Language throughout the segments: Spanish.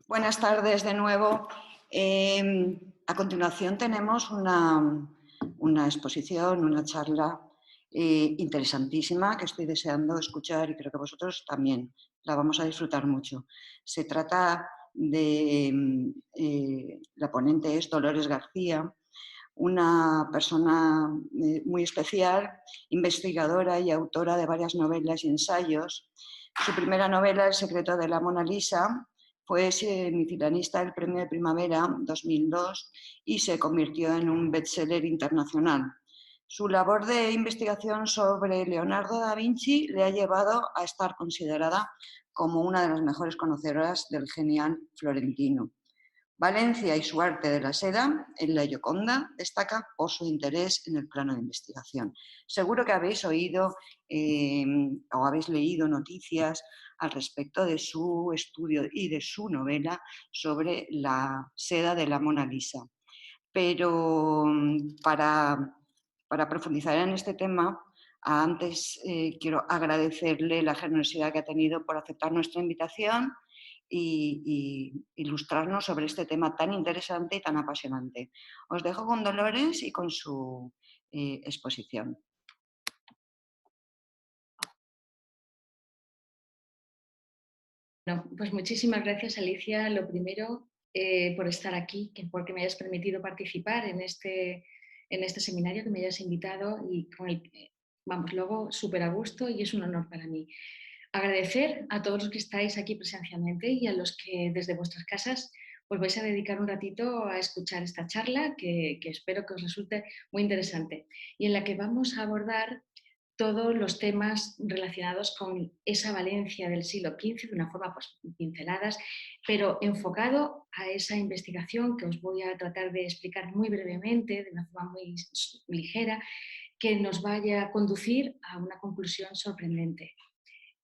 Buenas tardes de nuevo. A continuación tenemos una exposición, una charla interesantísima que estoy deseando escuchar y creo que vosotros también la vamos a disfrutar mucho. Se trata de, la ponente es Dolores García, una persona muy especial, investigadora y autora de varias novelas y ensayos. Su primera novela, El secreto de la Mona Lisa, fue semifinalista del Premio de Primavera 2002 y se convirtió en un bestseller internacional. Su labor de investigación sobre Leonardo da Vinci le ha llevado a estar considerada como una de las mejores conocedoras del genial florentino. Valencia y su arte de la seda en la Gioconda destaca por su interés en el plano de investigación. Seguro que habéis oído o habéis leído noticias al respecto de su estudio y de su novela sobre la seda de la Mona Lisa. Pero para profundizar en este tema, antes quiero agradecerle la generosidad que ha tenido por aceptar nuestra invitación y ilustrarnos sobre este tema tan interesante y tan apasionante. Os dejo con Dolores y con su exposición. Bueno, pues muchísimas gracias, Alicia. Lo primero, por estar aquí, porque me hayas permitido participar en este seminario, que me hayas invitado y con el, vamos, luego súper a gusto y es un honor para mí. Agradecer a todos los que estáis aquí presencialmente y a los que desde vuestras casas os vais a dedicar un ratito a escuchar esta charla que espero que os resulte muy interesante y en la que vamos a abordar todos los temas relacionados con esa Valencia del siglo XV de una forma pues, pinceladas, pero enfocado a esa investigación que os voy a tratar de explicar muy brevemente, de una forma muy ligera, que nos vaya a conducir a una conclusión sorprendente,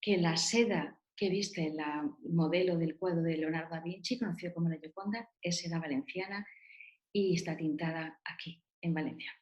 que la seda que viste en la modelo del cuadro de Leonardo da Vinci, conocido como la Gioconda, es seda valenciana y está tintada aquí, en Valencia.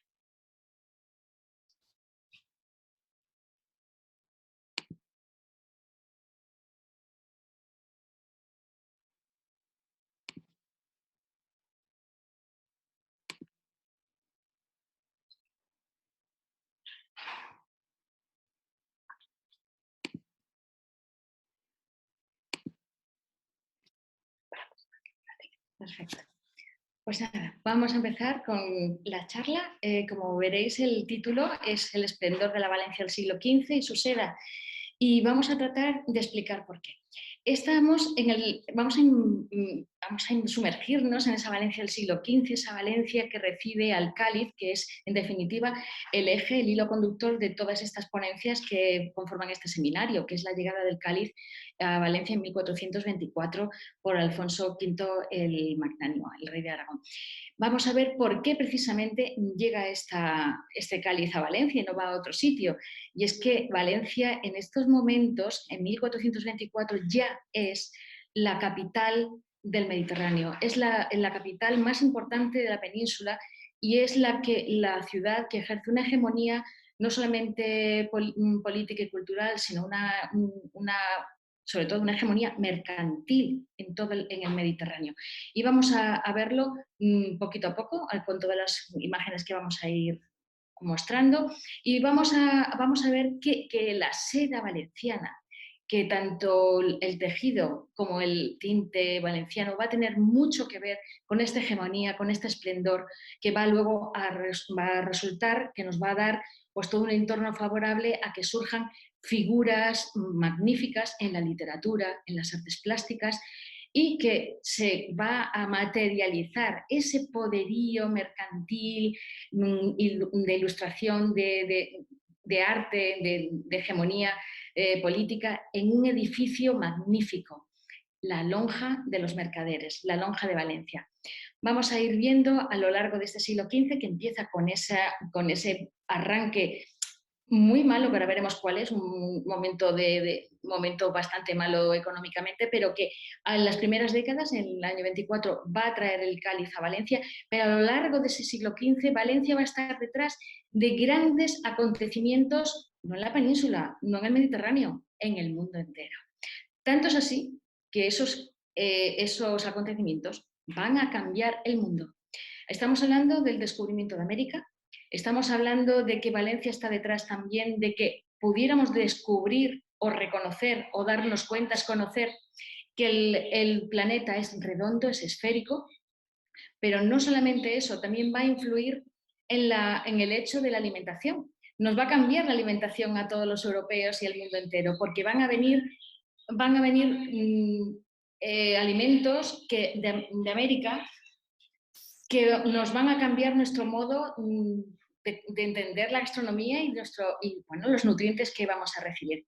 Perfecto. Pues nada, vamos a empezar con la charla. Como veréis, el título es El esplendor de la Valencia del siglo XV y su seda. Y vamos a tratar de explicar por qué. Vamos a sumergirnos en esa Valencia del siglo XV, esa Valencia que recibe al cáliz, que es, en definitiva, el eje, el hilo conductor de todas estas ponencias que conforman este seminario, que es la llegada del cáliz a Valencia en 1424 por Alfonso V el Magnánimo, el rey de Aragón. Vamos a ver por qué precisamente llega este cáliz a Valencia y no va a otro sitio. Y es que Valencia en estos momentos, en 1424, ya es la capital del Mediterráneo, es la capital más importante de la península y es la ciudad que ejerce una hegemonía no solamente política y cultural, sino sobre todo una hegemonía mercantil en todo en el Mediterráneo. Y vamos a verlo poquito a poco con todas las imágenes que vamos a ir mostrando y vamos a ver que la seda valenciana, que tanto el tejido como el tinte valenciano va a tener mucho que ver con esta hegemonía, con este esplendor que va luego va a resultar, que nos va a dar pues todo un entorno favorable a que surjan figuras magníficas en la literatura, en las artes plásticas y que se va a materializar ese poderío mercantil de ilustración, de arte, de hegemonía política en un edificio magnífico, la Lonja de los Mercaderes, la Lonja de Valencia. Vamos a ir viendo a lo largo de este siglo XV que empieza con ese arranque muy malo, que ahora veremos cuál es, un momento bastante malo económicamente, pero que en las primeras décadas, en el año 24, va a traer el cáliz a Valencia, pero a lo largo de ese siglo XV Valencia va a estar detrás de grandes acontecimientos, no en la península, no en el Mediterráneo, en el mundo entero. Tanto es así que esos esos acontecimientos van a cambiar el mundo. Estamos hablando del descubrimiento de América, estamos hablando de que Valencia está detrás también de que pudiéramos descubrir o reconocer o darnos cuenta, conocer que el planeta es redondo, es esférico, pero no solamente eso, también va a influir en el hecho de la alimentación. Nos va a cambiar la alimentación a todos los europeos y al mundo entero, porque van a venir alimentos de América que nos van a cambiar nuestro modo de entender la gastronomía y bueno, los nutrientes que vamos a recibir.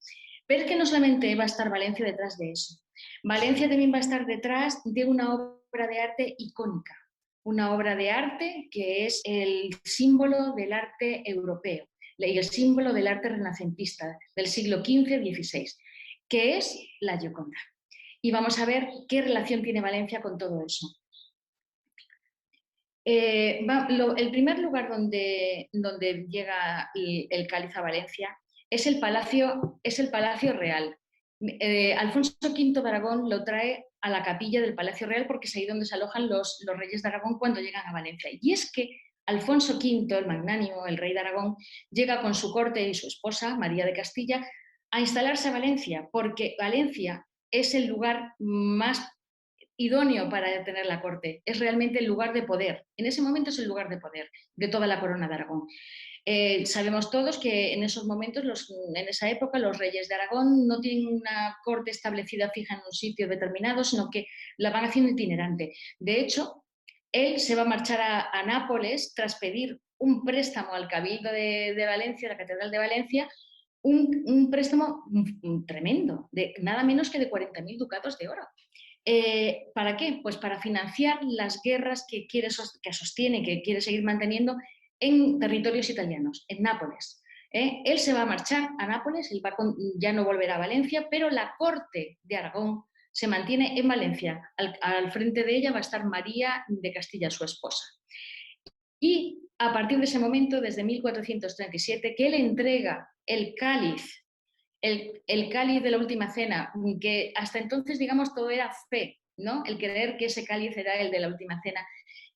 Pero es que no solamente va a estar Valencia detrás de eso. Valencia también va a estar detrás de una obra de arte icónica, una obra de arte que es el símbolo del arte europeo y el símbolo del arte renacentista del siglo XV-XVI, que es la Gioconda. Y vamos a ver qué relación tiene Valencia con todo eso. El primer lugar donde llega el cáliz a Valencia es el Palacio Real. Alfonso V de Aragón lo trae a la capilla del Palacio Real porque es ahí donde se alojan los reyes de Aragón cuando llegan a Valencia. Y es que Alfonso V, el magnánimo, el rey de Aragón, llega con su corte y su esposa, María de Castilla, a instalarse a Valencia, porque Valencia es el lugar más idóneo para tener la corte, es realmente el lugar de poder. En ese momento es el lugar de poder de toda la corona de Aragón. Sabemos todos que en esos momentos, en esa época, los reyes de Aragón no tienen una corte establecida fija en un sitio determinado, sino que la van haciendo itinerante. De hecho, él se va a marchar a Nápoles tras pedir un préstamo al Cabildo de Valencia, la Catedral de Valencia, un préstamo tremendo, de nada menos que de 40.000 ducados de oro. ¿Para qué? Pues para financiar las guerras que sostiene, que quiere seguir manteniendo en territorios italianos, en Nápoles. Él se va a marchar a Nápoles, ya no volverá a Valencia, pero la corte de Aragón se mantiene en Valencia. Al frente de ella va a estar María de Castilla, su esposa. Y a partir de ese momento, desde 1437, que él entrega el cáliz de la última cena, que hasta entonces, digamos, todo era fe, ¿no? El creer que ese cáliz era el de la última cena.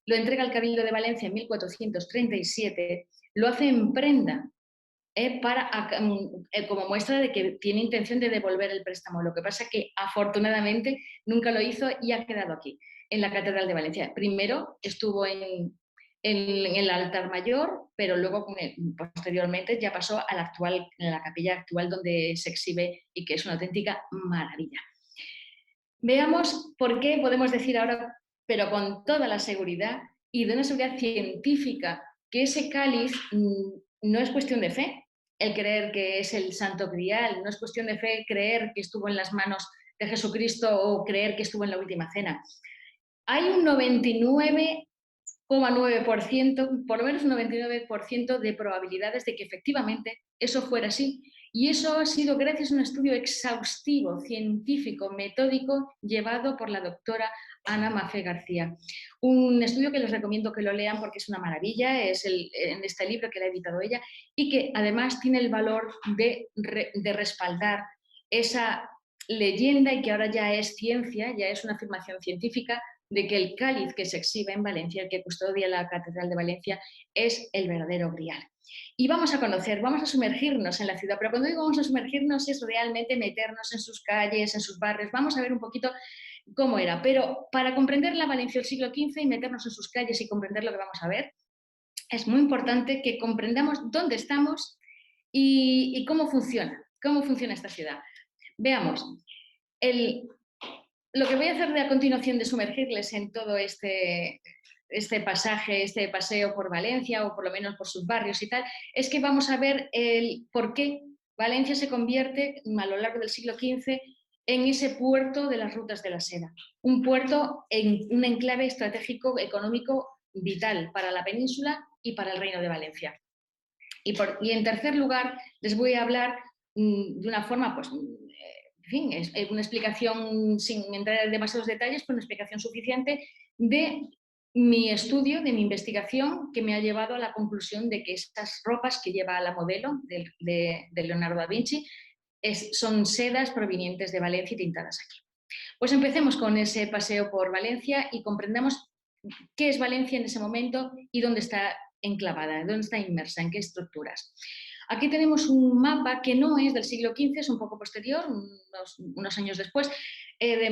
Lo entrega al Cabildo de Valencia en 1437, lo hace en prenda, como muestra de que tiene intención de devolver el préstamo. Lo que pasa es que afortunadamente nunca lo hizo y ha quedado aquí, en la Catedral de Valencia. Primero estuvo en el altar mayor, pero luego posteriormente ya pasó a la capilla actual donde se exhibe y que es una auténtica maravilla. Veamos por qué podemos decir ahora, pero con toda la seguridad y de una seguridad científica, que ese cáliz no es cuestión de fe, el creer que es el Santo Grial, no es cuestión de fe creer que estuvo en las manos de Jesucristo o creer que estuvo en la última cena. Hay un 99,9%, por lo menos un 99% de probabilidades de que efectivamente eso fuera así. Y eso ha sido gracias a un estudio exhaustivo, científico, metódico, llevado por la doctora Ana Maffé García. Un estudio que les recomiendo que lo lean porque es una maravilla, es en este libro que la ha editado ella, y que además tiene el valor de respaldar esa leyenda y que ahora ya es ciencia, ya es una afirmación científica de que el cáliz que se exhibe en Valencia, el que custodia la Catedral de Valencia, es el verdadero Grial. Y vamos a sumergirnos en la ciudad, pero cuando digo vamos a sumergirnos es realmente meternos en sus calles, en sus barrios, vamos a ver un poquito cómo era, pero para comprender la Valencia del siglo XV y meternos en sus calles y comprender lo que vamos a ver, es muy importante que comprendamos dónde estamos y cómo funciona esta ciudad. Veamos, lo que voy a hacer a continuación de sumergirles en todo este pasaje, este paseo por Valencia o por lo menos por sus barrios y tal, es que vamos a ver el por qué Valencia se convierte a lo largo del siglo XV en ese puerto de las rutas de la seda, un puerto en un enclave estratégico económico vital para la península y para el Reino de Valencia. Y en tercer lugar, les voy a hablar de una forma, pues, en fin, es una explicación sin entrar en demasiados detalles, pero una explicación suficiente de mi estudio, de mi investigación, que me ha llevado a la conclusión de que estas ropas que lleva la modelo de Leonardo da Vinci son sedas provenientes de Valencia y tintadas aquí. Pues empecemos con ese paseo por Valencia y comprendamos qué es Valencia en ese momento y dónde está enclavada, dónde está inmersa, en qué estructuras. Aquí tenemos un mapa que no es del siglo XV, es un poco posterior, unos años después,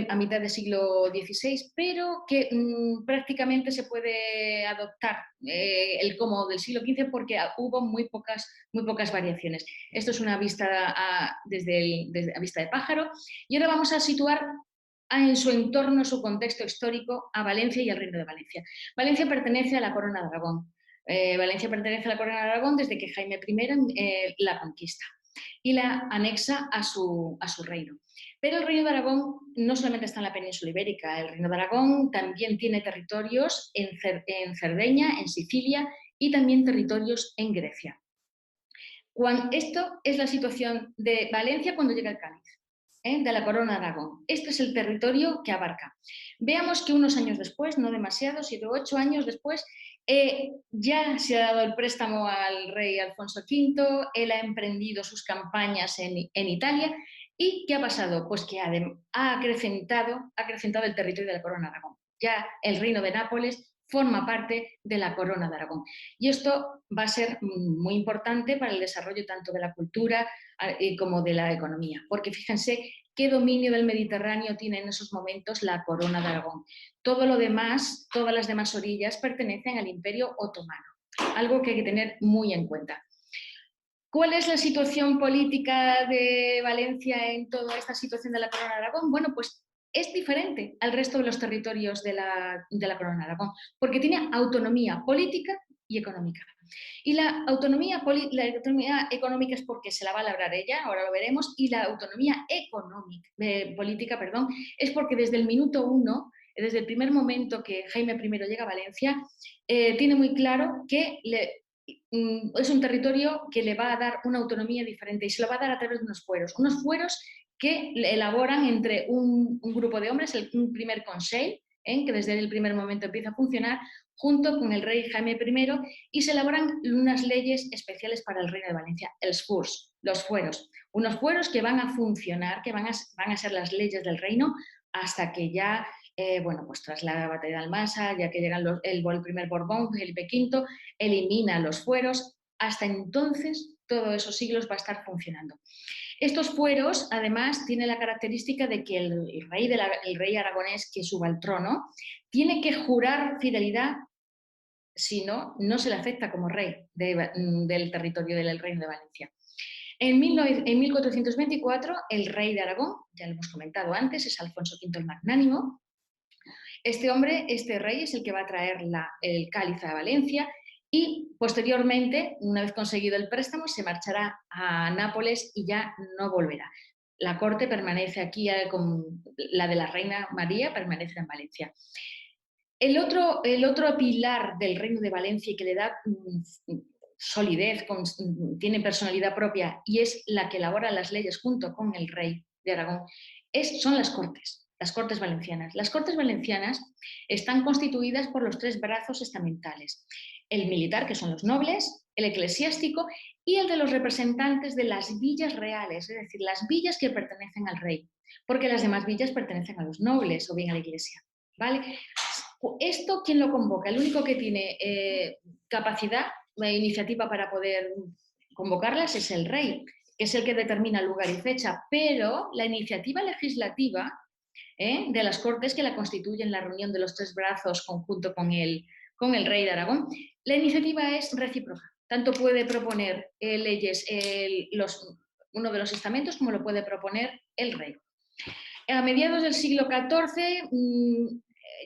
a mitad del siglo XVI, pero que prácticamente se puede adoptar el como del siglo XV porque hubo muy pocas variaciones. Esto es una vista desde a vista de pájaro y ahora vamos a situar en su entorno, su contexto histórico, a Valencia y al Reino de Valencia. Valencia pertenece a la Corona de Aragón. Valencia pertenece a la Corona de Aragón desde que Jaime I la conquista y la anexa a su reino. Pero el Reino de Aragón no solamente está en la península ibérica, el Reino de Aragón también tiene territorios en Cerdeña, en Sicilia y también territorios en Grecia. Esto es la situación de Valencia cuando llega el Cádiz, de la Corona de Aragón. Este es el territorio que abarca. Veamos que unos años después, no demasiado, 7 u 8 años después, ya se ha dado el préstamo al rey Alfonso V, él ha emprendido sus campañas en Italia. ¿Y qué ha pasado? Pues que ha acrecentado el territorio de la Corona de Aragón. Ya el reino de Nápoles forma parte de la Corona de Aragón. Y esto va a ser muy importante para el desarrollo tanto de la cultura como de la economía, porque fíjense qué dominio del Mediterráneo tiene en esos momentos la Corona de Aragón. Todo lo demás, todas las demás orillas pertenecen al Imperio Otomano, algo que hay que tener muy en cuenta. ¿Cuál es la situación política de Valencia en toda esta situación de la Corona de Aragón? Bueno, pues es diferente al resto de los territorios de la Corona de Aragón, porque tiene autonomía política y económica. Y la autonomía económica es porque se la va a labrar ella, ahora lo veremos, y la autonomía política, es porque desde el minuto 1, desde el primer momento que Jaime I llega a Valencia, tiene muy claro que es un territorio que le va a dar una autonomía diferente y se lo va a dar a través de unos fueros que elaboran entre un grupo de hombres, un primer consejo, que desde el primer momento empieza a funcionar, junto con el rey Jaime I, y se elaboran unas leyes especiales para el Reino de Valencia, los fueros. Unos fueros que van a funcionar, que van a ser las leyes del reino hasta que ya, pues tras la batalla de Almansa, ya que llega el primer Borbón, Felipe V, elimina los fueros. Hasta entonces, todos esos siglos va a estar funcionando. Estos fueros, además, tienen la característica de que el rey aragonés que suba al trono tiene que jurar fidelidad, si no, no se le acepta como rey del territorio del Reino de Valencia. En 1424, el rey de Aragón, ya lo hemos comentado antes, es Alfonso V el Magnánimo. Este rey es el que va a traer el cáliz a Valencia y posteriormente, una vez conseguido el préstamo, se marchará a Nápoles y ya no volverá. La corte permanece aquí, con la de la reina María permanece en Valencia. El otro pilar del Reino de Valencia y que le da solidez, tiene personalidad propia y es la que elabora las leyes junto con el rey de Aragón, son las Cortes Valencianas. Las Cortes Valencianas están constituidas por los 3 brazos estamentales: el militar, que son los nobles, el eclesiástico y el de los representantes de las villas reales, es decir, las villas que pertenecen al rey, porque las demás villas pertenecen a los nobles o bien a la iglesia. ¿Vale? ¿Esto quién lo convoca? El único que tiene capacidad, iniciativa para poder convocarlas es el rey, que es el que determina lugar y fecha, pero la iniciativa legislativa de las Cortes, que la constituyen la reunión de los 3 brazos conjunto con el rey de Aragón, la iniciativa es recíproca. Tanto puede proponer leyes uno de los estamentos como lo puede proponer el rey. A mediados del siglo XIV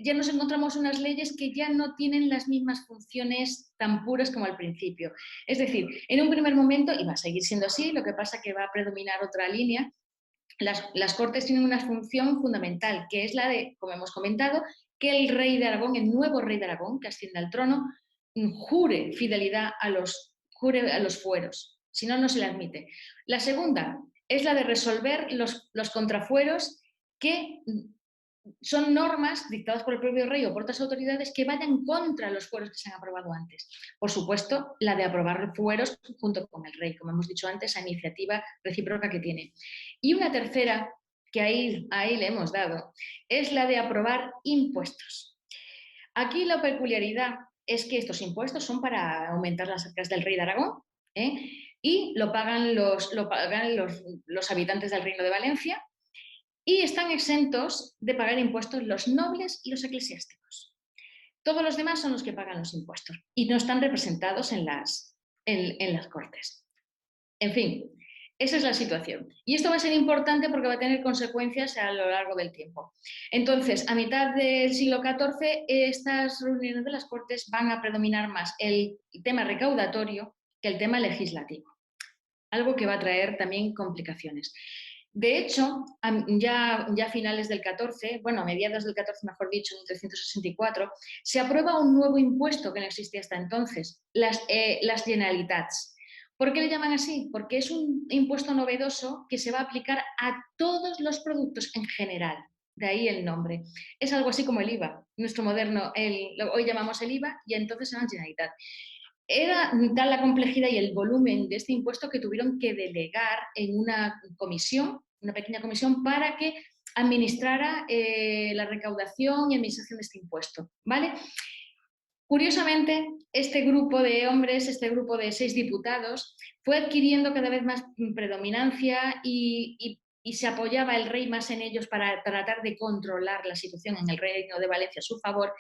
ya nos encontramos unas leyes que ya no tienen las mismas funciones tan puras como al principio. Es decir, en un primer momento, y va a seguir siendo así, lo que pasa es que va a predominar otra línea, las Cortes tienen una función fundamental, que es la de, como hemos comentado, que el rey de Aragón, el nuevo rey de Aragón, que asciende al trono, jure fidelidad a los fueros, si no, no se le admite. La segunda es la de resolver los contrafueros, que son normas dictadas por el propio rey o por otras autoridades que vayan contra los fueros que se han aprobado antes. Por supuesto, la de aprobar fueros junto con el rey, como hemos dicho antes, esa iniciativa recíproca que tiene. Y una tercera que ahí le hemos dado, es la de aprobar impuestos. Aquí la peculiaridad es que estos impuestos son para aumentar las arcas del rey de Aragón, ¿eh? Y lo pagan los habitantes del Reino de Valencia y están exentos de pagar impuestos los nobles y los eclesiásticos. Todos los demás son los que pagan los impuestos y no están representados en las Cortes. En fin, esa es la situación. Y esto va a ser importante porque va a tener consecuencias a lo largo del tiempo. Entonces, a mitad del siglo XIV, estas reuniones de las Cortes van a predominar más el tema recaudatorio que el tema legislativo, algo que va a traer también complicaciones. De hecho, ya a finales del 14, bueno, a mediados del 14, mejor dicho, en 1364, se aprueba un nuevo impuesto que no existía hasta entonces, las Generalitats. ¿Por qué le llaman así? Porque es un impuesto novedoso que se va a aplicar a todos los productos en general. De ahí el nombre. Es algo así como el IVA, nuestro moderno, hoy llamamos el IVA y entonces se llama Generalitat. Era tal la complejidad y el volumen de este impuesto que tuvieron que delegar en una comisión, una pequeña comisión, para que administrara la recaudación y administración de este impuesto, ¿vale? Curiosamente, este grupo de hombres, este grupo de 6 diputados, fue adquiriendo cada vez más predominancia y se apoyaba el rey más en ellos para tratar de controlar la situación en el Reino de Valencia a su favor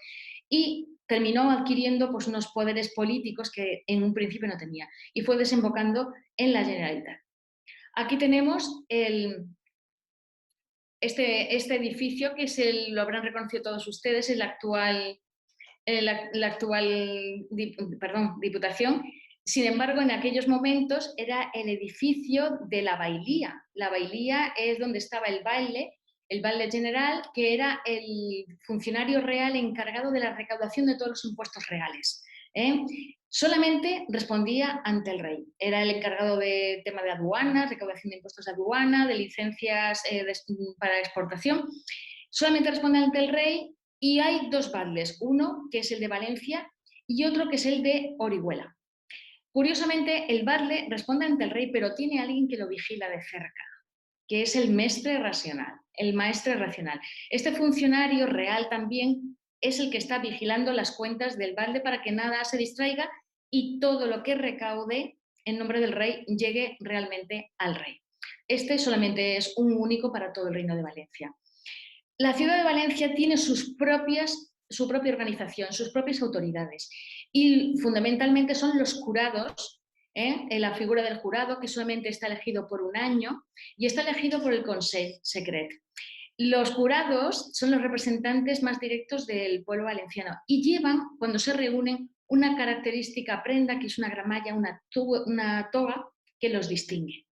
y terminó adquiriendo pues, unos poderes políticos que en un principio no tenía y fue desembocando en la Generalitat. Aquí tenemos este edificio que lo habrán reconocido todos ustedes, es la actual Diputación. Sin embargo, en aquellos momentos era el edificio de la bailía. La bailía es donde estaba el baile general, que era el funcionario real encargado de la recaudación de todos los impuestos reales. Solamente respondía ante el rey. Era el encargado de tema de aduanas, recaudación de impuestos de aduana, de licencias para exportación. Solamente responde ante el rey. Y hay 2 badles, uno que es el de Valencia y otro que es el de Orihuela. Curiosamente, el badle responde ante el rey, pero tiene a alguien que lo vigila de cerca, que es el mestre racional, el maestre racional. Este funcionario real también es el que está vigilando las cuentas del badle para que nada se distraiga y todo lo que recaude en nombre del rey llegue realmente al rey. Este solamente es un único para todo el Reino de Valencia. La ciudad de Valencia tiene su propia organización, sus propias autoridades y fundamentalmente son los jurados, en la figura del jurado que solamente está elegido por un año y está elegido por el Consell Secret. Los jurados son los representantes más directos del pueblo valenciano y llevan, cuando se reúnen, una característica prenda que es una gramalla, una toga que los distingue.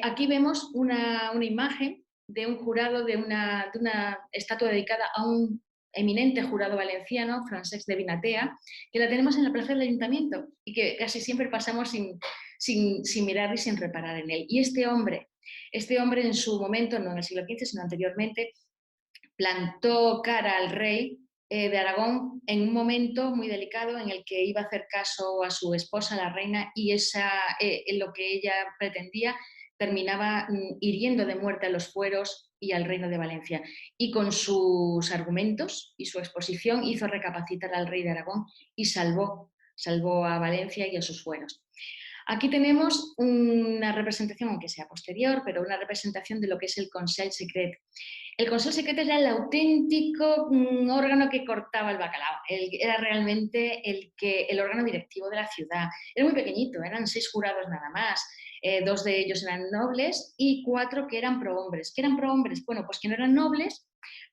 Aquí vemos una imagen de un jurado, de una estatua dedicada a un eminente jurado valenciano, Francesc de Vinatea, que la tenemos en la plaza del Ayuntamiento y que casi siempre pasamos sin mirar y sin reparar en él. Y este hombre en su momento, no en el siglo XV, sino anteriormente, plantó cara al rey de Aragón en un momento muy delicado en el que iba a hacer caso a su esposa, la reina, y lo que ella pretendía terminaba hiriendo de muerte a los fueros y al Reino de Valencia. Y con sus argumentos y su exposición hizo recapacitar al rey de Aragón y salvó a Valencia y a sus fueros. Aquí tenemos una representación, aunque sea posterior, pero una representación de lo que es el Consell Secret. El Consell Secret era el auténtico órgano que cortaba el bacalao. Era realmente el órgano directivo de la ciudad. Era muy pequeñito, eran 6 jurados nada más. 2 de ellos eran nobles y 4 que eran prohombres. ¿Qué eran prohombres? Bueno, pues que no eran nobles,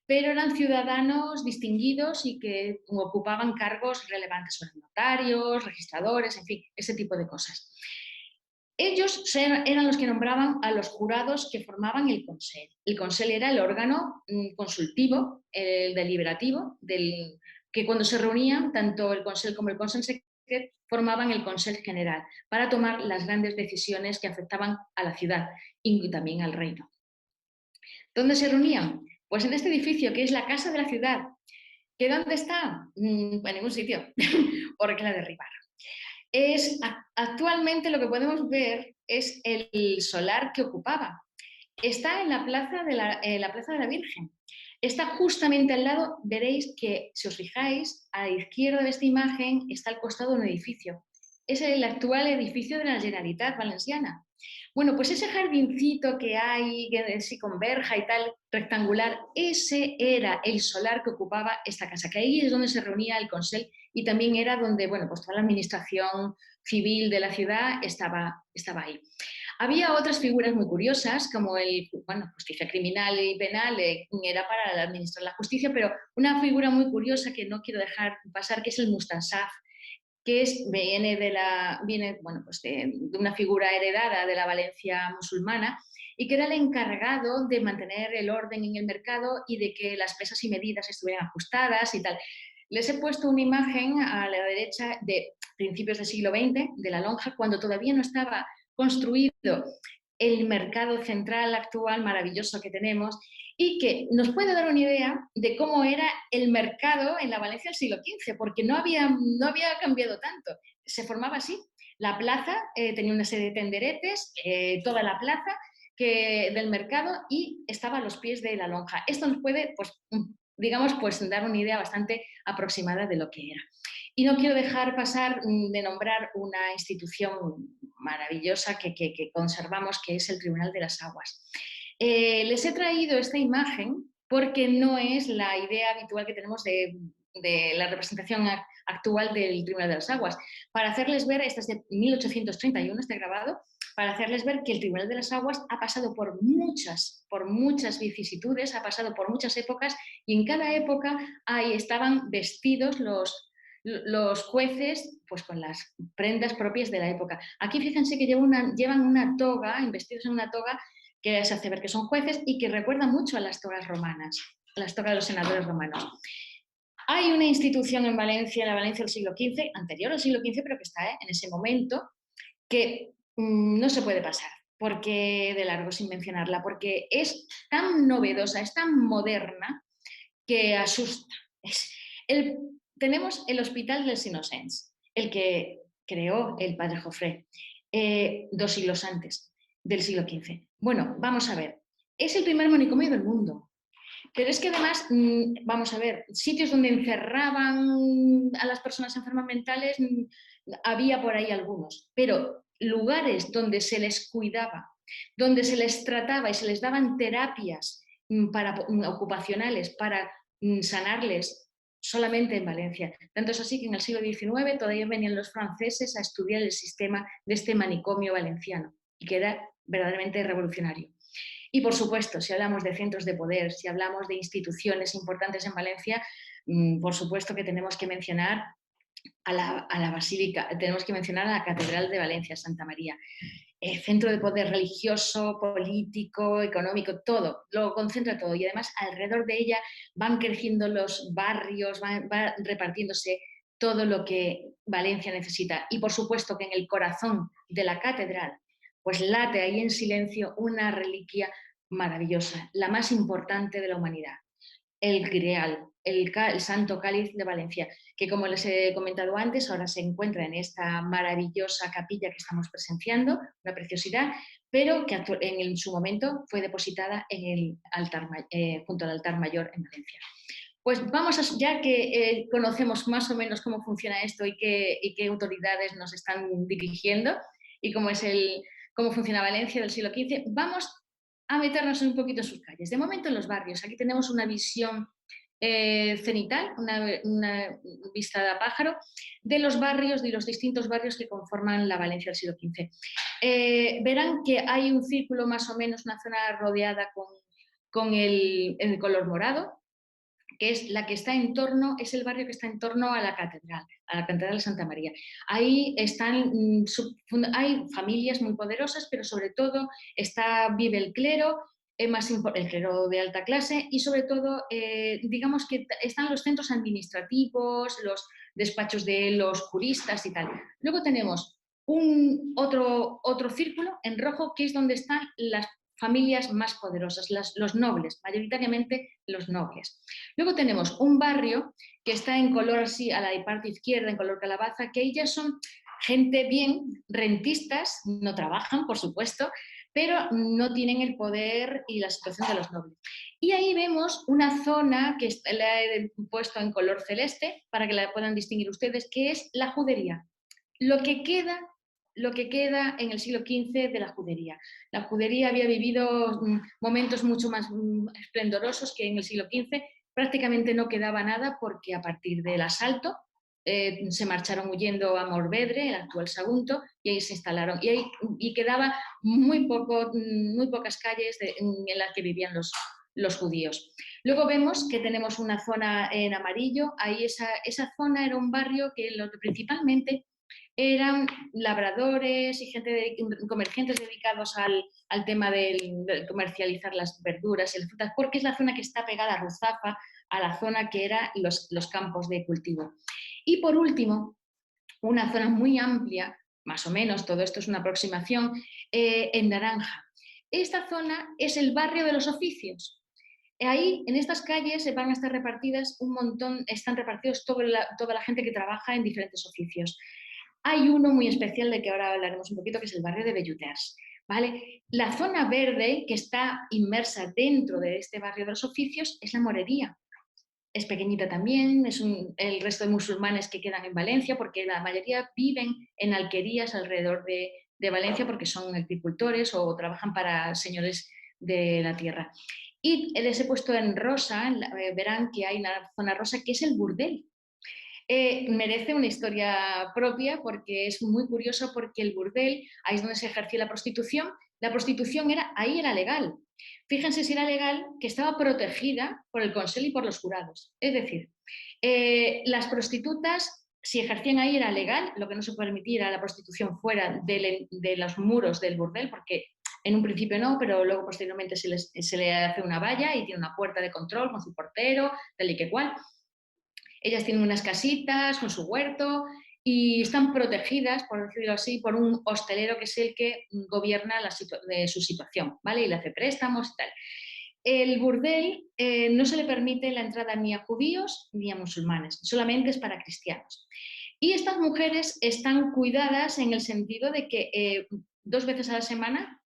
pero eran ciudadanos distinguidos y que ocupaban cargos relevantes, son notarios, registradores, en fin, ese tipo de cosas. Ellos eran los que nombraban a los jurados que formaban el Consell. El Consell era el órgano consultivo, el deliberativo, que cuando se reunían, tanto el Consell como el Consell Secret formaban el Consell General para tomar las grandes decisiones que afectaban a la ciudad y también al reino. ¿Dónde se reunían? Pues en este edificio, que es la Casa de la Ciudad. ¿Que dónde está? En ningún sitio, porque la derribaron. Actualmente lo que podemos ver es el solar que ocupaba. Está en la Plaza de la Virgen. Está justamente al lado, veréis que, si os fijáis, a la izquierda de esta imagen está al costado de un edificio. Es el actual edificio de la Generalitat Valenciana. Bueno, pues ese jardincito que hay, que sí, con verja y tal, rectangular, ese era el solar que ocupaba esta casa, que ahí es donde se reunía el Consell y también era donde, bueno, pues toda la administración civil de la ciudad estaba ahí. Había otras figuras muy curiosas, como justicia criminal y penal, era para administrar la justicia, pero una figura muy curiosa que no quiero dejar pasar, que es el Mustansaf, que viene de una figura heredada de la Valencia musulmana y que era el encargado de mantener el orden en el mercado y de que las pesas y medidas estuvieran ajustadas y tal. Les he puesto una imagen a la derecha de principios del siglo XX, de la lonja, cuando todavía no estaba construido el mercado central actual maravilloso que tenemos y que nos puede dar una idea de cómo era el mercado en la Valencia del siglo XV, porque no había cambiado tanto. Se formaba así. La plaza tenía una serie de tenderetes, toda la plaza del mercado, y estaba a los pies de la lonja. Esto nos puede, pues, digamos, pues, dar una idea bastante aproximada de lo que era. Y no quiero dejar pasar de nombrar una institución maravillosa que conservamos, que es el Tribunal de las Aguas. Les he traído esta imagen porque no es la idea habitual que tenemos de la representación actual del Tribunal de las Aguas. Para hacerles ver, esta es de 1831, este grabado, para hacerles ver que el Tribunal de las Aguas ha pasado por muchas vicisitudes, ha pasado por muchas épocas, y en cada época ahí estaban vestidos los jueces, pues con las prendas propias de la época. Aquí fíjense que llevan una toga, investidos en una toga que se hace ver que son jueces y que recuerda mucho a las togas romanas, a las togas de los senadores romanos. Hay una institución en Valencia, la Valencia del siglo XV, anterior al siglo XV, pero que está en ese momento, que no se puede pasar porque de largo sin mencionarla, porque es tan novedosa, es tan moderna, que asusta. Tenemos el Hospital dels Innocents, el que creó el padre Jofré, 2 siglos antes, del siglo XV. Bueno, vamos a ver, es el primer manicomio del mundo, pero es que además, vamos a ver, sitios donde encerraban a las personas enfermas mentales, había por ahí algunos, pero lugares donde se les cuidaba, donde se les trataba y se les daban terapias ocupacionales para sanarles, solamente en Valencia. Tanto es así que en el siglo XIX todavía venían los franceses a estudiar el sistema de este manicomio valenciano, y que era verdaderamente revolucionario. Y por supuesto, si hablamos de centros de poder, si hablamos de instituciones importantes en Valencia, por supuesto que tenemos que mencionar a la Basílica, tenemos que mencionar a la Catedral de Valencia, Santa María. Centro de poder religioso, político, económico, todo, lo concentra todo. Y además alrededor de ella van creciendo los barrios, va repartiéndose todo lo que Valencia necesita. Y por supuesto que en el corazón de la catedral, pues late ahí en silencio una reliquia maravillosa, la más importante de la humanidad, el Grial, el Santo Cáliz de Valencia, que, como les he comentado antes, ahora se encuentra en esta maravillosa capilla que estamos presenciando, una preciosidad, pero que en su momento fue depositada en el altar, junto al altar mayor en Valencia. Pues ya que conocemos más o menos cómo funciona esto y qué autoridades nos están dirigiendo y cómo funciona Valencia del siglo XV, vamos a meternos un poquito en sus calles. De momento en los barrios. Aquí tenemos una visión cenital, una vista de pájaro de los barrios, de los distintos barrios que conforman la Valencia del siglo XV. Verán que hay un círculo más o menos, una zona rodeada con el color morado, que es la que está en torno, es el barrio que está en torno a la Catedral de Santa María. Ahí hay familias muy poderosas, pero sobre todo vive el clero, el clero de alta clase, y sobre todo, digamos que están los centros administrativos, los despachos de los juristas y tal. Luego tenemos otro círculo en rojo, que es donde están las familias más poderosas, los nobles, mayoritariamente los nobles. Luego tenemos un barrio que está en color así, a la parte izquierda, en color calabaza, que ellas son gente bien, rentistas, no trabajan, por supuesto, pero no tienen el poder y la situación de los nobles. Y ahí vemos una zona que la he puesto en color celeste para que la puedan distinguir ustedes, que es la judería. Lo que queda en el siglo XV de la judería. La judería había vivido momentos mucho más esplendorosos que en el siglo XV. Prácticamente no quedaba nada porque a partir del asalto se marcharon huyendo a Morvedre, el actual Sagunto, y ahí se instalaron. Y quedaba muy pocas calles en las que vivían los judíos. Luego vemos que tenemos una zona en amarillo. Ahí esa zona era un barrio que principalmente eran labradores y comerciantes dedicados al tema de comercializar las verduras y las frutas, porque es la zona que está pegada a Ruzafa, a la zona que eran los campos de cultivo. Y por último, una zona muy amplia, más o menos, todo esto es una aproximación, en naranja. Esta zona es el barrio de los oficios. Ahí, en estas calles, van a estar repartidas un montón, están repartidos toda la gente que trabaja en diferentes oficios. Hay uno muy especial de que ahora hablaremos un poquito, que es el barrio de Belluters. ¿Vale? La zona verde que está inmersa dentro de este barrio de los oficios es la morería. Es pequeñita también, es el resto de musulmanes que quedan en Valencia, porque la mayoría viven en alquerías alrededor de Valencia porque son agricultores o trabajan para señores de la tierra. Y les he puesto en rosa, verán que hay una zona rosa que es el burdel. Merece una historia propia porque es muy curioso, porque el burdel, ahí es donde se ejercía la prostitución ahí era legal. Fíjense si era legal, que estaba protegida por el Consell y por los jurados. Es decir, las prostitutas, si ejercían ahí era legal, lo que no se permitía era la prostitución fuera de los muros del burdel, porque en un principio no, pero luego posteriormente se le hace una valla y tiene una puerta de control con su portero, tal y que cual. Ellas tienen unas casitas con su huerto y están protegidas, por decirlo así, por un hostelero que es el que gobierna su situación, ¿vale? Y le hace préstamos y tal. El burdel no se le permite la entrada ni a judíos ni a musulmanes, solamente es para cristianos. Y estas mujeres están cuidadas en el sentido de que 2 veces a la semana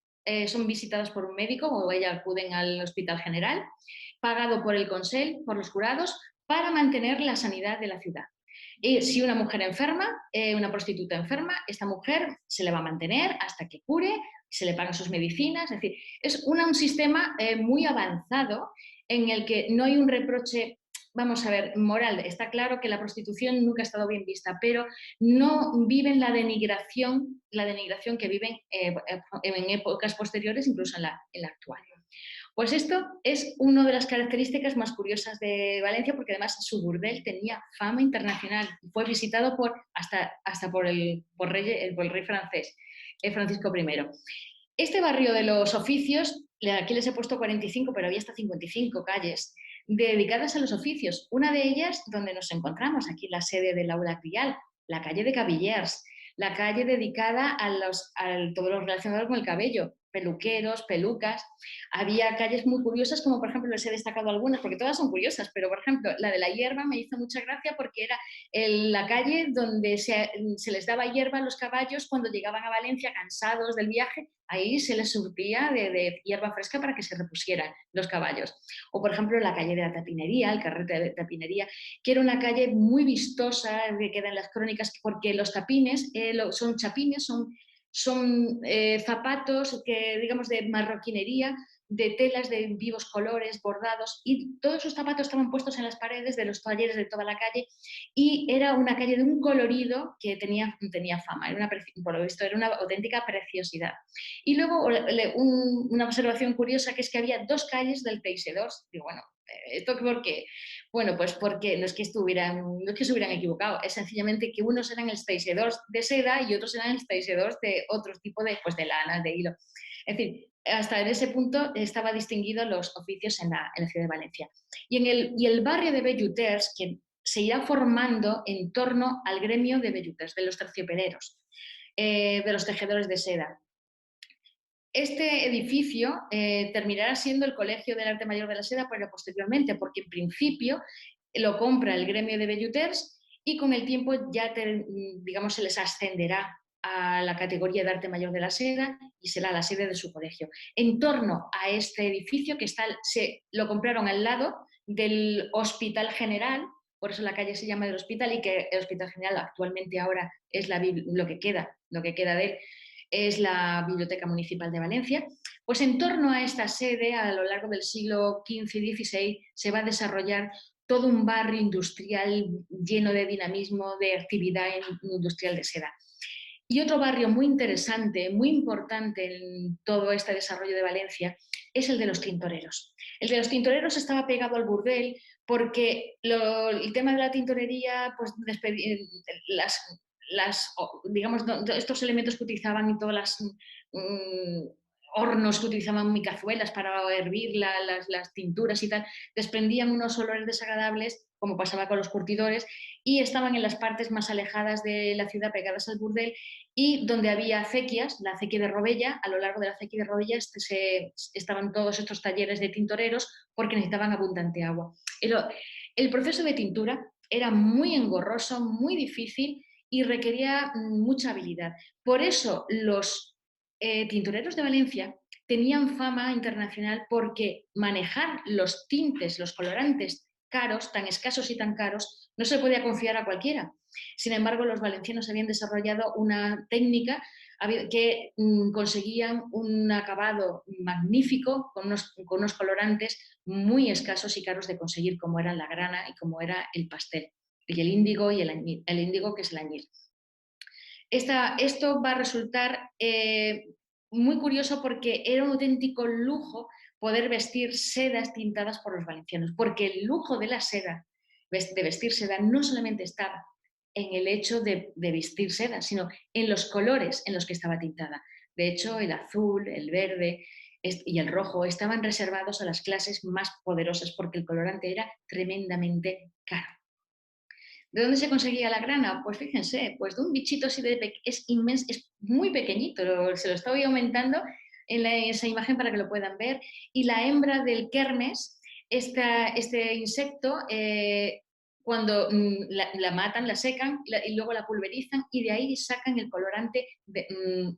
son visitadas por un médico o ellas acuden al hospital general, pagado por el Consell, por los jurados, para mantener la sanidad de la ciudad. Si una mujer enferma, una prostituta enferma, esta mujer se le va a mantener hasta que cure, se le pagan sus medicinas, es decir, es un sistema muy avanzado en el que no hay un reproche, vamos a ver, moral. Está claro que la prostitución nunca ha estado bien vista, pero no viven la denigración que viven en épocas posteriores, incluso en la actual. Pues esto es una de las características más curiosas de Valencia, porque además su burdel tenía fama internacional y fue visitado hasta por el rey francés, Francisco I. Este barrio de los oficios, aquí les he puesto 45, pero había hasta 55 calles dedicadas a los oficios. Una de ellas, donde nos encontramos, aquí la sede del Aula Crial, la calle de Cabillers, la calle dedicada a todo lo relacionado con el cabello, peluqueros, pelucas. Había calles muy curiosas, como por ejemplo, les he destacado algunas, porque todas son curiosas, pero por ejemplo, la de la hierba me hizo mucha gracia porque era la calle donde se les daba hierba a los caballos cuando llegaban a Valencia cansados del viaje. Ahí se les surtía de hierba fresca para que se repusieran los caballos. O por ejemplo, la calle de la Tapinería, el carrete de Tapinería, que era una calle muy vistosa, que queda en las crónicas, porque los tapines son chapines, son zapatos que, digamos, de marroquinería, de telas de vivos colores, bordados, y todos esos zapatos estaban puestos en las paredes de los talleres de toda la calle, y era una calle de un colorido que tenía fama, por lo visto era una auténtica preciosidad. Y luego una observación curiosa, que es que había 2 calles del Teixidors. Digo, bueno, ¿esto por qué? Bueno, pues porque no es que se hubieran equivocado, es sencillamente que unos eran el teixidors de seda y otros eran el teixidors de otro tipo de lana, de hilo. Es decir, hasta en ese punto estaba distinguido los oficios en la ciudad de Valencia. Y el barrio de Belluters, que se irá formando en torno al gremio de Belluters, de los terciopeleros, de los tejedores de seda. Este edificio terminará siendo el Colegio del Arte Mayor de la Seda, pero posteriormente, porque en principio lo compra el gremio de Belluters y con el tiempo ya, digamos, se les ascenderá a la categoría de arte mayor de la Seda y será la sede de su colegio. En torno a este edificio, que lo compraron al lado del Hospital General, por eso la calle se llama del Hospital, y que el Hospital General actualmente ahora es lo que queda de él, es la Biblioteca Municipal de Valencia. Pues en torno a esta sede, a lo largo del siglo XV y XVI, se va a desarrollar todo un barrio industrial lleno de dinamismo, de actividad industrial de seda. Y otro barrio muy interesante, muy importante en todo este desarrollo de Valencia, es el de los tintoreros. El de los tintoreros estaba pegado al burdel porque el tema de la tintorería, pues digamos, estos elementos que utilizaban y todas las hornos que utilizaban y cazuelas para hervir las tinturas y tal, desprendían unos olores desagradables, como pasaba con los curtidores, y estaban en las partes más alejadas de la ciudad, pegadas al burdel, y donde había acequias, la acequia de Robella. A lo largo de la acequia de Robella estaban todos estos talleres de tintoreros porque necesitaban abundante agua. El proceso de tintura era muy engorroso, muy difícil y requería mucha habilidad. Por eso los tintoreros de Valencia tenían fama internacional, porque manejar los tintes, los colorantes caros, tan escasos y tan caros, no se podía confiar a cualquiera. Sin embargo, los valencianos habían desarrollado una técnica que conseguían un acabado magnífico con unos colorantes muy escasos y caros de conseguir, como era la grana y como era el pastel, y el índigo, y el índigo, que es el añil. Esto va a resultar muy curioso, porque era un auténtico lujo poder vestir sedas tintadas por los valencianos, porque el lujo de la seda, de vestir seda, no solamente estaba en el hecho de vestir seda, sino en los colores en los que estaba tintada. De hecho, el azul, el verde y el rojo estaban reservados a las clases más poderosas, porque el colorante era tremendamente caro. ¿De dónde se conseguía la grana? Pues fíjense, pues de un bichito así es inmenso, es muy pequeñito, se lo estoy aumentando en esa imagen para que lo puedan ver. Y la hembra del kermes, este insecto, cuando la matan, la secan y luego la pulverizan, y de ahí sacan el colorante,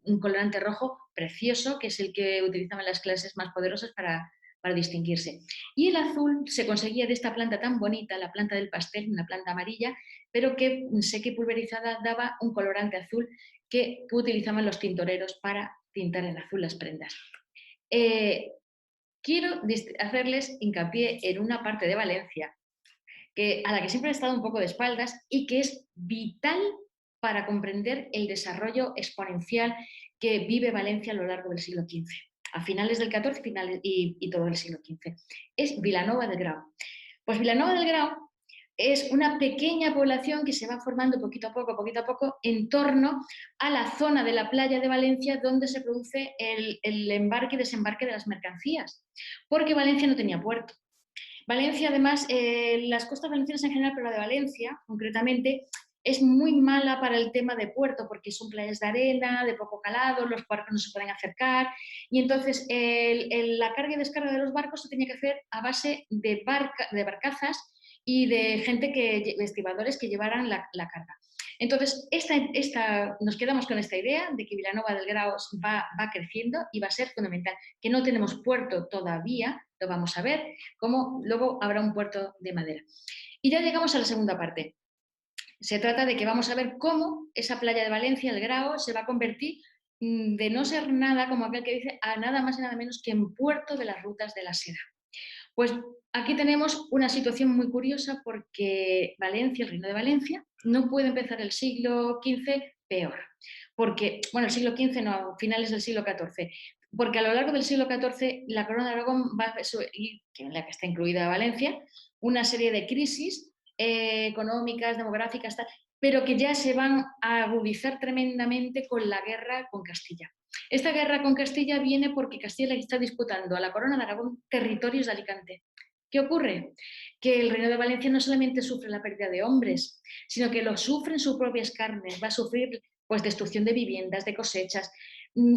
un colorante rojo precioso, que es el que utilizaban las clases más poderosas para distinguirse. Y el azul se conseguía de esta planta tan bonita, la planta del pastel, una planta amarilla, pero que seca y pulverizada daba un colorante azul que utilizaban los tintoreros para pintar en azul las prendas. Quiero hacerles hincapié en una parte de Valencia a la que siempre he estado un poco de espaldas, y que es vital para comprender el desarrollo exponencial que vive Valencia a lo largo del siglo XV, a finales del XIV y todo el siglo XV. Es Vilanova del Grau. Pues Vilanova del Grau es una pequeña población que se va formando poquito a poco, en torno a la zona de la playa de Valencia donde se produce el embarque y desembarque de las mercancías, porque Valencia no tenía puerto. Valencia, además, las costas valencianas en general, pero la de Valencia concretamente, es muy mala para el tema de puerto, porque son playas de arena, de poco calado, los barcos no se pueden acercar, y entonces la carga y descarga de los barcos se tenía que hacer a base de barcazas y de estibadores que llevaran la carga. Entonces, nos quedamos con esta idea de que Vilanova del Grau va creciendo y va a ser fundamental. Que no tenemos puerto todavía, lo vamos a ver, como luego habrá un puerto de madera. Y ya llegamos a la segunda parte. Se trata de que vamos a ver cómo esa playa de Valencia, el Grao, se va a convertir de no ser nada, como aquel que dice, a nada más y nada menos que en puerto de las rutas de la seda. Pues aquí tenemos una situación muy curiosa, porque Valencia, el Reino de Valencia, no puede empezar el siglo XV peor. Porque, bueno, el siglo XV no, finales del siglo XIV. Porque a lo largo del siglo XIV la Corona de Aragón va a seguir, en la que está incluida Valencia, una serie de crisis económicas, demográficas, tal, pero que ya se van a agudizar tremendamente con la guerra con Castilla. Esta guerra con Castilla viene porque Castilla le está disputando a la Corona de Aragón territorios de Alicante. ¿Qué ocurre? Que el Reino de Valencia no solamente sufre la pérdida de hombres, sino que lo sufre en sus propias carnes, va a sufrir pues destrucción de viviendas, de cosechas.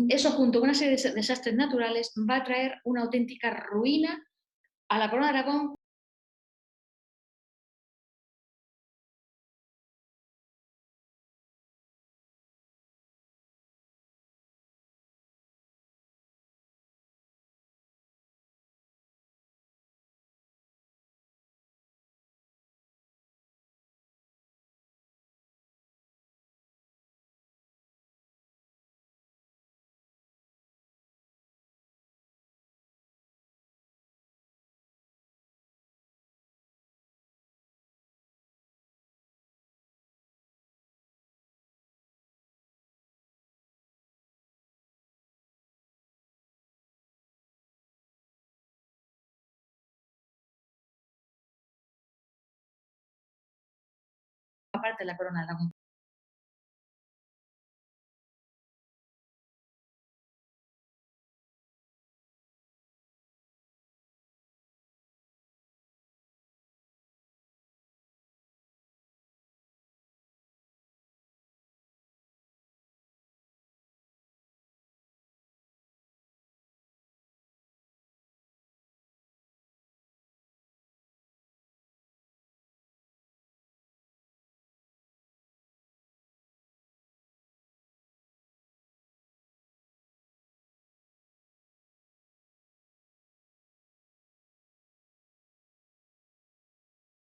Eso, junto con una serie de desastres naturales, va a traer una auténtica ruina a la Corona de Aragón, parte de la corona de Aragón.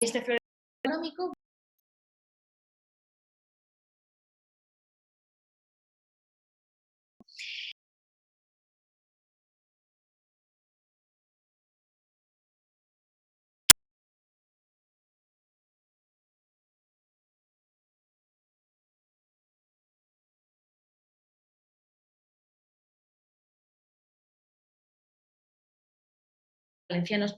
Este floreamiento económico valencianos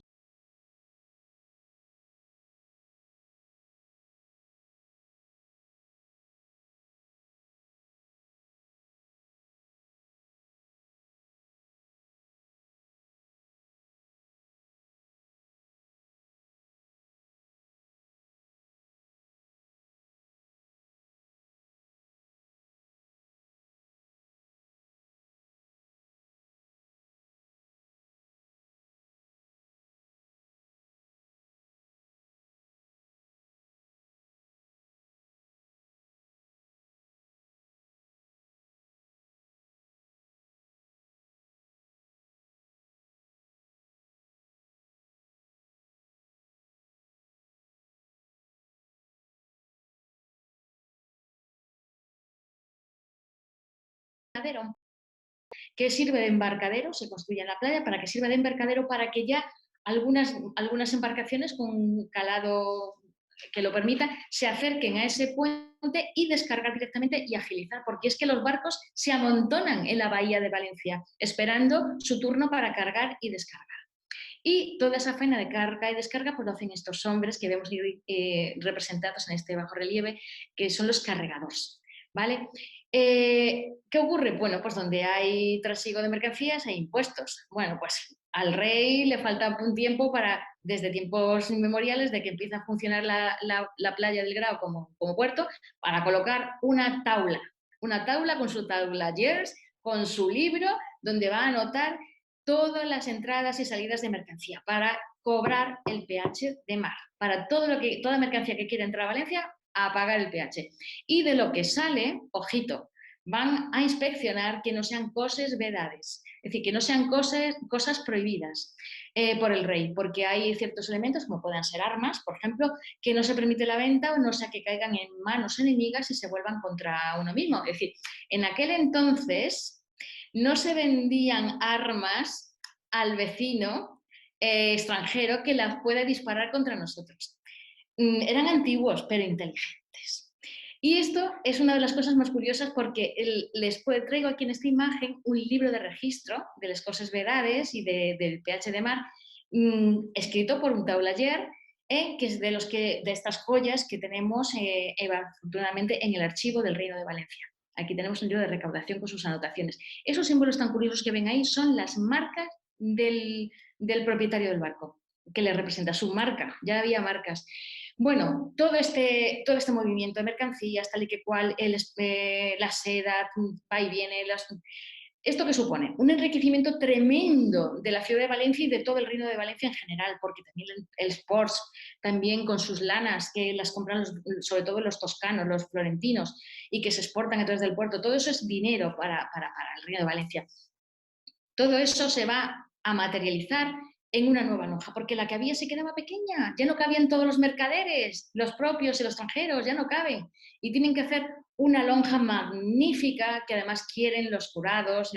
que sirve de embarcadero, se construye en la playa para que sirva de embarcadero para que ya algunas embarcaciones con un calado que lo permita se acerquen a ese puente y descargar directamente y agilizar, porque es que los barcos se amontonan en la bahía de Valencia esperando su turno para cargar y descargar. Y toda esa faena de carga y descarga pues lo hacen estos hombres que vemos representados en este bajo relieve, que son los carregadores. ¿Vale? ¿Qué ocurre? Bueno, pues donde hay trasiego de mercancías hay impuestos. Bueno, pues al rey le falta un tiempo para, desde tiempos inmemoriales, de que empieza a funcionar la playa del Grao como puerto, para colocar una tabla con su tablallers, con su libro, donde va a anotar todas las entradas y salidas de mercancía para cobrar el peaje de mar. Para toda mercancía que quiera entrar a Valencia, a pagar el peaje. Y de lo que sale, ojito, van a inspeccionar que no sean cosas vedades, es decir, que no sean cosas prohibidas por el rey, porque hay ciertos elementos, como puedan ser armas, por ejemplo, que no se permite la venta o no sea que caigan en manos enemigas y se vuelvan contra uno mismo. Es decir, en aquel entonces no se vendían armas al vecino extranjero que las pueda disparar contra nosotros. Eran antiguos, pero inteligentes. Y esto es una de las cosas más curiosas porque traigo aquí en esta imagen un libro de registro de las cosas vedades y del pH de mar, escrito por un taulaller, que es de estas joyas que tenemos afortunadamente en el archivo del Reino de Valencia. Aquí tenemos un libro de recaudación con sus anotaciones. Esos símbolos tan curiosos que ven ahí son las marcas del propietario del barco, que le representa su marca. Ya había marcas. Bueno, todo este movimiento de mercancías, tal y que cual, la seda, va y viene, ¿esto qué supone? Un enriquecimiento tremendo de la ciudad de Valencia y de todo el Reino de Valencia en general, porque también el Sports, también con sus lanas, que las compran sobre todo los toscanos, los florentinos, y que se exportan a través del puerto, todo eso es dinero para el Reino de Valencia. Todo eso se va a materializar en una nueva lonja, porque la que había se quedaba pequeña, ya no cabían todos los mercaderes, los propios y los extranjeros, ya no caben, y tienen que hacer una lonja magnífica que además quieren los jurados,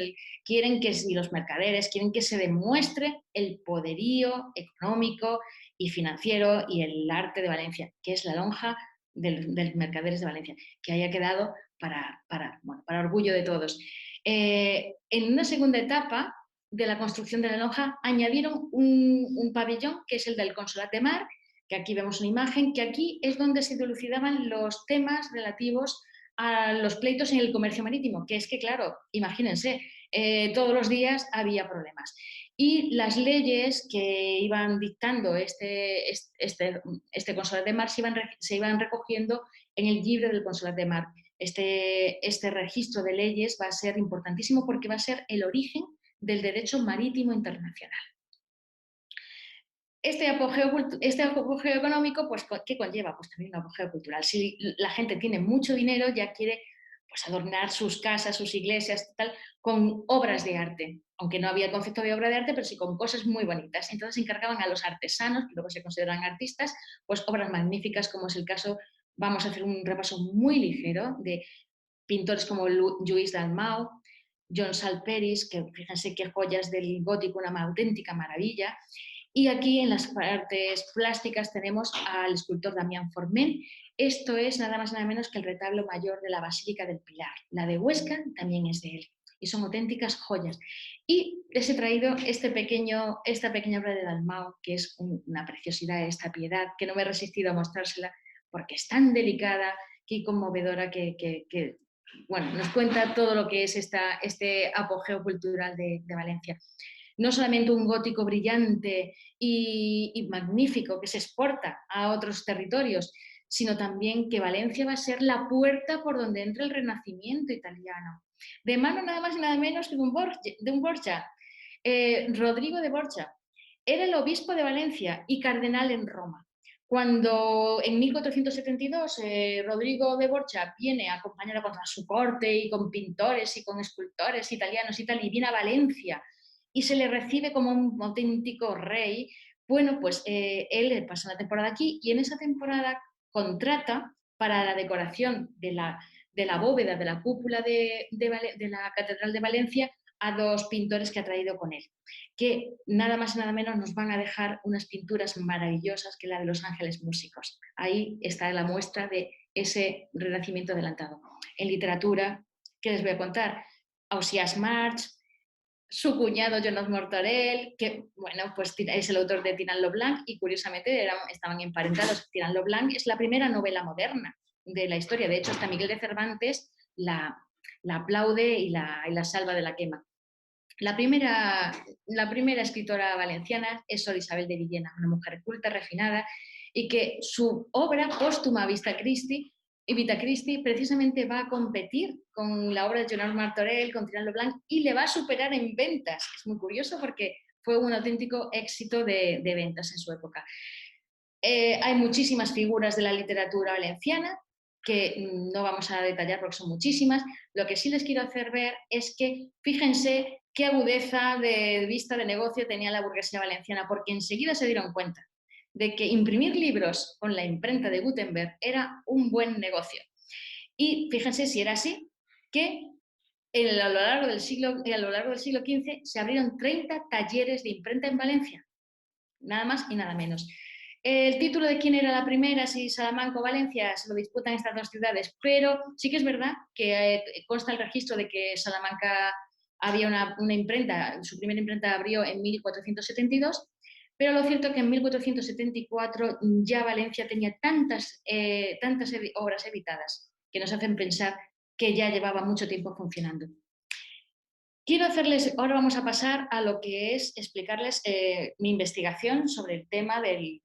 y los mercaderes quieren que se demuestre el poderío económico y financiero y el arte de Valencia, que es la lonja del Mercaderes de Valencia, que haya quedado para orgullo de todos. En una segunda etapa de la construcción de la lonja añadieron un pabellón que es el del Consolat de Mar, que aquí vemos una imagen, que aquí es donde se dilucidaban los temas relativos a los pleitos en el comercio marítimo, que es que, claro, imagínense, todos los días había problemas. Y las leyes que iban dictando este Consolat de Mar se iban recogiendo en el libro del Consolat de Mar. Este registro de leyes va a ser importantísimo porque va a ser el origen del derecho marítimo internacional. Este apogeo económico, pues, ¿qué conlleva? Pues también un apogeo cultural. Si la gente tiene mucho dinero, ya quiere pues, adornar sus casas, sus iglesias, tal, con obras de arte. Aunque no había el concepto de obra de arte, pero sí con cosas muy bonitas. Entonces encargaban a los artesanos, que luego se consideran artistas, pues obras magníficas, como es el caso, vamos a hacer un repaso muy ligero de pintores como Lluís Dalmau, John Salperis, que fíjense qué joyas del gótico, una auténtica maravilla. Y aquí en las partes plásticas tenemos al escultor Damián Forment. Esto es nada más nada menos que el retablo mayor de la Basílica del Pilar. La de Huesca también es de él. Y son auténticas joyas. Y les he traído esta pequeña obra de Dalmau, que es una preciosidad, esta piedad, que no me he resistido a mostrársela porque es tan delicada y conmovedora que bueno, nos cuenta todo lo que es este apogeo cultural de Valencia. No solamente un gótico brillante y magnífico que se exporta a otros territorios, sino también que Valencia va a ser la puerta por donde entra el Renacimiento italiano. De mano nada más y nada menos que de un Borgia. Rodrigo de Borgia era el obispo de Valencia y cardenal en Roma. Cuando en 1472 Rodrigo de Borgia viene acompañado con su corte y con pintores y con escultores italianos y tal, y viene a Valencia y se le recibe como un auténtico rey, bueno, pues él pasa una temporada aquí y en esa temporada contrata para la decoración de la bóveda de la cúpula de la Catedral de Valencia a dos pintores que ha traído con él, que nada más y nada menos nos van a dejar unas pinturas maravillosas que la de los ángeles músicos. Ahí está la muestra de ese renacimiento adelantado. En literatura, ¿qué les voy a contar? Ausiàs March, su cuñado Jonas Mortorell, que bueno, pues es el autor de Tirant lo Blanc y curiosamente estaban emparentados. Tirant lo Blanc es la primera novela moderna de la historia. De hecho, hasta Miguel de Cervantes la aplaude y la salva de la quema. La primera escritora valenciana es Sor Isabel de Villena, una mujer culta, refinada, y que su obra póstuma Vita Christi precisamente va a competir con la obra de Joan Martorell, con Tirant lo Blanc, y le va a superar en ventas. Es muy curioso porque fue un auténtico éxito de ventas en su época. Hay muchísimas figuras de la literatura valenciana que no vamos a detallar porque son muchísimas. Lo que sí les quiero hacer ver es que fíjense qué agudeza de vista de negocio tenía la burguesía valenciana, porque enseguida se dieron cuenta de que imprimir libros con la imprenta de Gutenberg era un buen negocio. Y fíjense si era así, que a lo largo del siglo XV se abrieron 30 talleres de imprenta en Valencia, nada más y nada menos. El título de quién era la primera, si Salamanca o Valencia, se lo disputan estas dos ciudades, pero sí que es verdad que consta el registro de que Salamanca había una imprenta, su primera imprenta abrió en 1472, pero lo cierto es que en 1474 ya Valencia tenía tantas obras editadas que nos hacen pensar que ya llevaba mucho tiempo funcionando. Ahora vamos a pasar a lo que es explicarles mi investigación sobre el tema del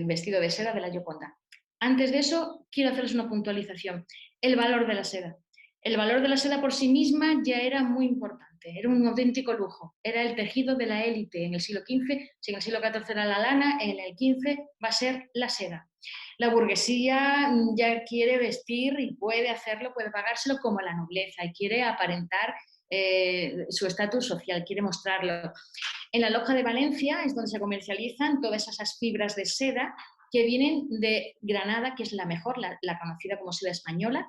vestido de seda de la Gioconda. Antes de eso, quiero hacerles una puntualización. El valor de la seda. El valor de la seda por sí misma ya era muy importante, era un auténtico lujo, era el tejido de la élite en el siglo XV, si en el siglo XIV era la lana, en el XV va a ser la seda. La burguesía ya quiere vestir y puede hacerlo, puede pagárselo como la nobleza y quiere aparentar su estatus social, quiere mostrarlo. En la Loja de Valencia es donde se comercializan todas esas fibras de seda que vienen de Granada, que es la mejor, la conocida como seda española,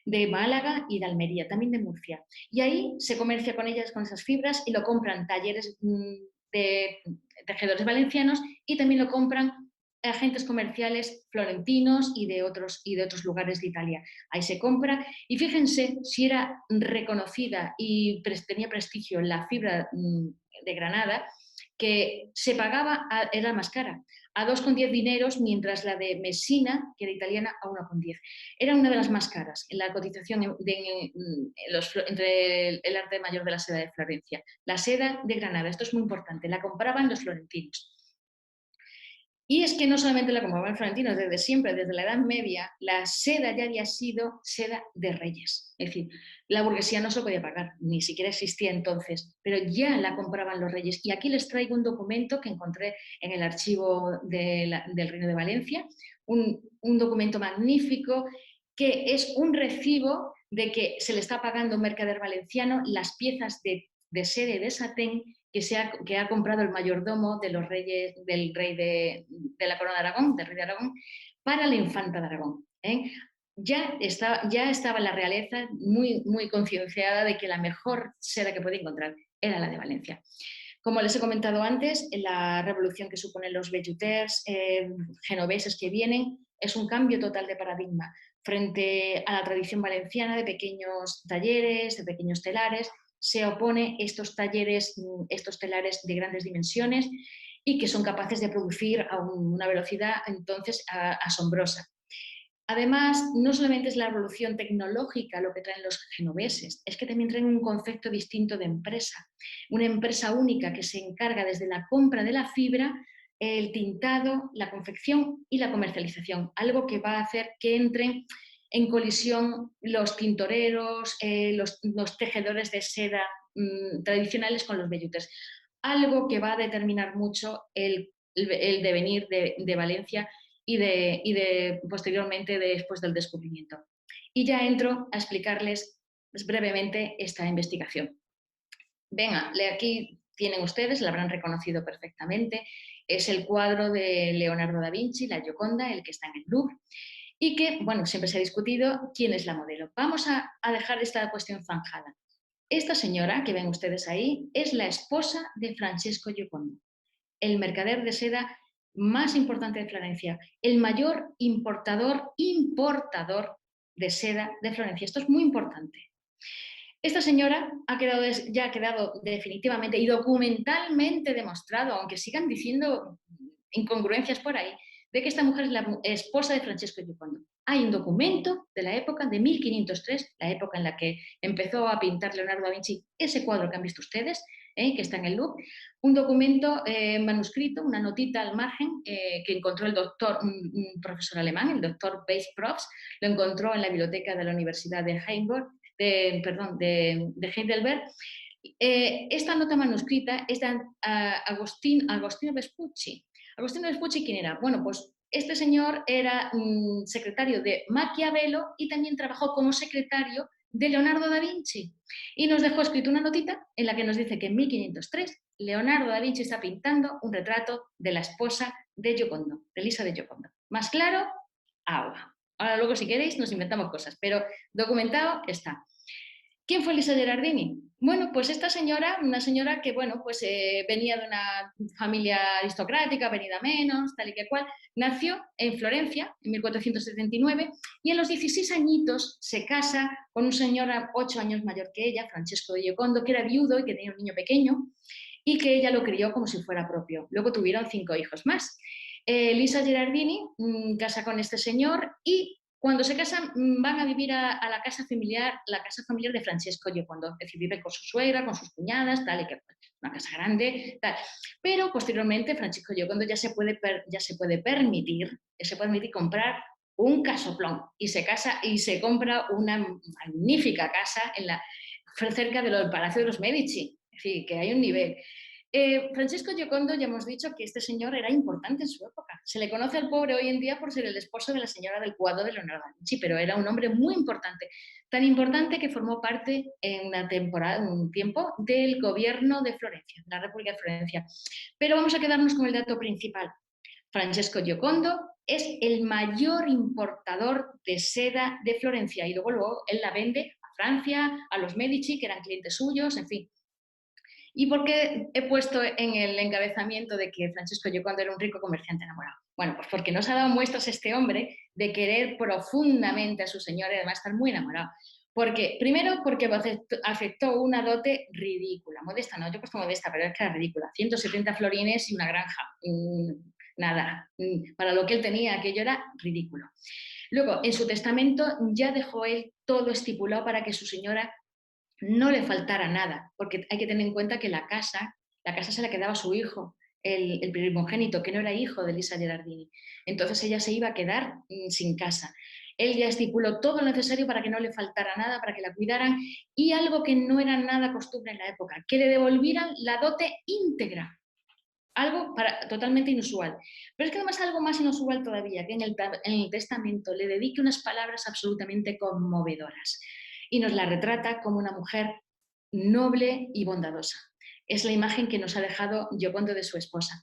de Málaga y de Almería, también de Murcia. Y ahí se comercia con ellas, con esas fibras, y lo compran talleres de tejedores valencianos y también lo compran agentes comerciales florentinos y de otros lugares de Italia. Ahí se compra y fíjense si era reconocida y tenía prestigio la fibra de Granada, que se pagaba, era más cara, a 2,10 dineros, mientras la de Messina, que era italiana, a 1,10. Era una de las más caras en la cotización entre el arte mayor de la seda de Florencia. La seda de Granada, esto es muy importante, la compraban los florentinos. Y es que no solamente la compraban los florentinos, desde siempre, desde la Edad Media, la seda ya había sido seda de reyes. Es decir, la burguesía no se lo podía pagar, ni siquiera existía entonces, pero ya la compraban los reyes. Y aquí les traigo un documento que encontré en el archivo del Reino de Valencia, un documento magnífico que es un recibo de que se le está pagando a un mercader valenciano las piezas de seda y de satén que ha comprado el mayordomo de los reyes, del rey de la corona de Aragón, del rey de Aragón, para la infanta de Aragón. Ya estaba la realeza muy, muy concienciada de que la mejor seda que podía encontrar era la de Valencia. Como les he comentado antes, la revolución que suponen los velluters genoveses que vienen es un cambio total de paradigma frente a la tradición valenciana de pequeños talleres, de pequeños telares. Se opone estos talleres, estos telares de grandes dimensiones y que son capaces de producir a una velocidad entonces asombrosa. Además, no solamente es la revolución tecnológica lo que traen los genoveses, es que también traen un concepto distinto de empresa, una empresa única que se encarga desde la compra de la fibra, el tintado, la confección y la comercialización, algo que va a hacer que entren en colisión los tintoreros, los tejedores de seda tradicionales con los velluters, algo que va a determinar mucho el devenir de Valencia y posteriormente después del descubrimiento. Y ya entro a explicarles brevemente esta investigación. Venga, aquí tienen ustedes, la habrán reconocido perfectamente, es el cuadro de Leonardo da Vinci, la Gioconda, el que está en el Louvre, y que, bueno, siempre se ha discutido quién es la modelo. Vamos a dejar esta cuestión zanjada. Esta señora que ven ustedes ahí es la esposa de Francesco Giocondo, el mercader de seda más importante de Florencia, el mayor importador de seda de Florencia. Esto es muy importante. Esta señora ya ha quedado definitivamente y documentalmente demostrado, aunque sigan diciendo incongruencias por ahí, de que esta mujer es la esposa de Francesco Giocondo. Hay un documento de la época de 1503, la época en la que empezó a pintar Leonardo da Vinci ese cuadro que han visto ustedes, que está en el Louvre, un documento manuscrito, una notita al margen que encontró el doctor, un profesor alemán, el doctor Weiss-Profs, lo encontró en la biblioteca de la Universidad de Heidelberg. Esta nota manuscrita es de Agostino Vespucci. Agostino Vespucci, ¿quién era? Bueno, pues este señor era secretario de Maquiavelo y también trabajó como secretario de Leonardo da Vinci. Y nos dejó escrito una notita en la que nos dice que en 1503 Leonardo da Vinci está pintando un retrato de la esposa de Giocondo, de Elisa de Giocondo. Más claro, agua. Ahora luego si queréis nos inventamos cosas, pero documentado está. ¿Quién fue Elisa Gerardini? Bueno, pues esta señora, una señora que, bueno, pues venía de una familia aristocrática, venida menos, tal y que cual, nació en Florencia en 1479 y a los 16 añitos se casa con un señor 8 años mayor que ella, Francesco de Giocondo, que era viudo y que tenía un niño pequeño y que ella lo crió como si fuera propio. Luego tuvieron 5 hijos más. Elisa Gerardini casa con este señor y cuando se casan van a vivir a la casa familiar de Francesco Giocondo, es decir, vive con su suegra, con sus cuñadas, tal y que una casa grande, tal. Pero posteriormente Francesco Giocondo ya se puede permitir comprar un casoplón y se casa y se compra una magnífica casa cerca del Palacio de los Medici, es decir, que hay un nivel. Francesco Giocondo, ya hemos dicho que este señor era importante en su época. Se le conoce al pobre hoy en día por ser el esposo de la señora del cuadro de Leonardo da Vinci, pero era un hombre muy importante, tan importante que formó parte en un tiempo del gobierno de Florencia, de la República de Florencia. Pero vamos a quedarnos con el dato principal. Francesco Giocondo es el mayor importador de seda de Florencia y luego él la vende a Francia, a los Medici, que eran clientes suyos, en fin. ¿Y por qué he puesto en el encabezamiento de que Francesco Giocondo era un rico comerciante enamorado? Bueno, pues porque nos ha dado muestras este hombre de querer profundamente a su señora y además estar muy enamorado. Primero, porque afectó una dote ridícula. Modesta no, yo he puesto modesta, pero es que era ridícula. 170 florines y una granja. Nada. Para lo que él tenía, aquello era ridículo. Luego, en su testamento ya dejó él todo estipulado para que su señora no le faltara nada, porque hay que tener en cuenta que la casa se la quedaba a su hijo, el primogénito, que no era hijo de Elisa Gerardini. Entonces ella se iba a quedar sin casa. Él ya estipuló todo lo necesario para que no le faltara nada, para que la cuidaran, y algo que no era nada costumbre en la época, que le devolvieran la dote íntegra. Algo totalmente inusual. Pero es que además algo más inusual todavía, que en el testamento le dedique unas palabras absolutamente conmovedoras y nos la retrata como una mujer noble y bondadosa. Es la imagen que nos ha dejado Giocondo de su esposa.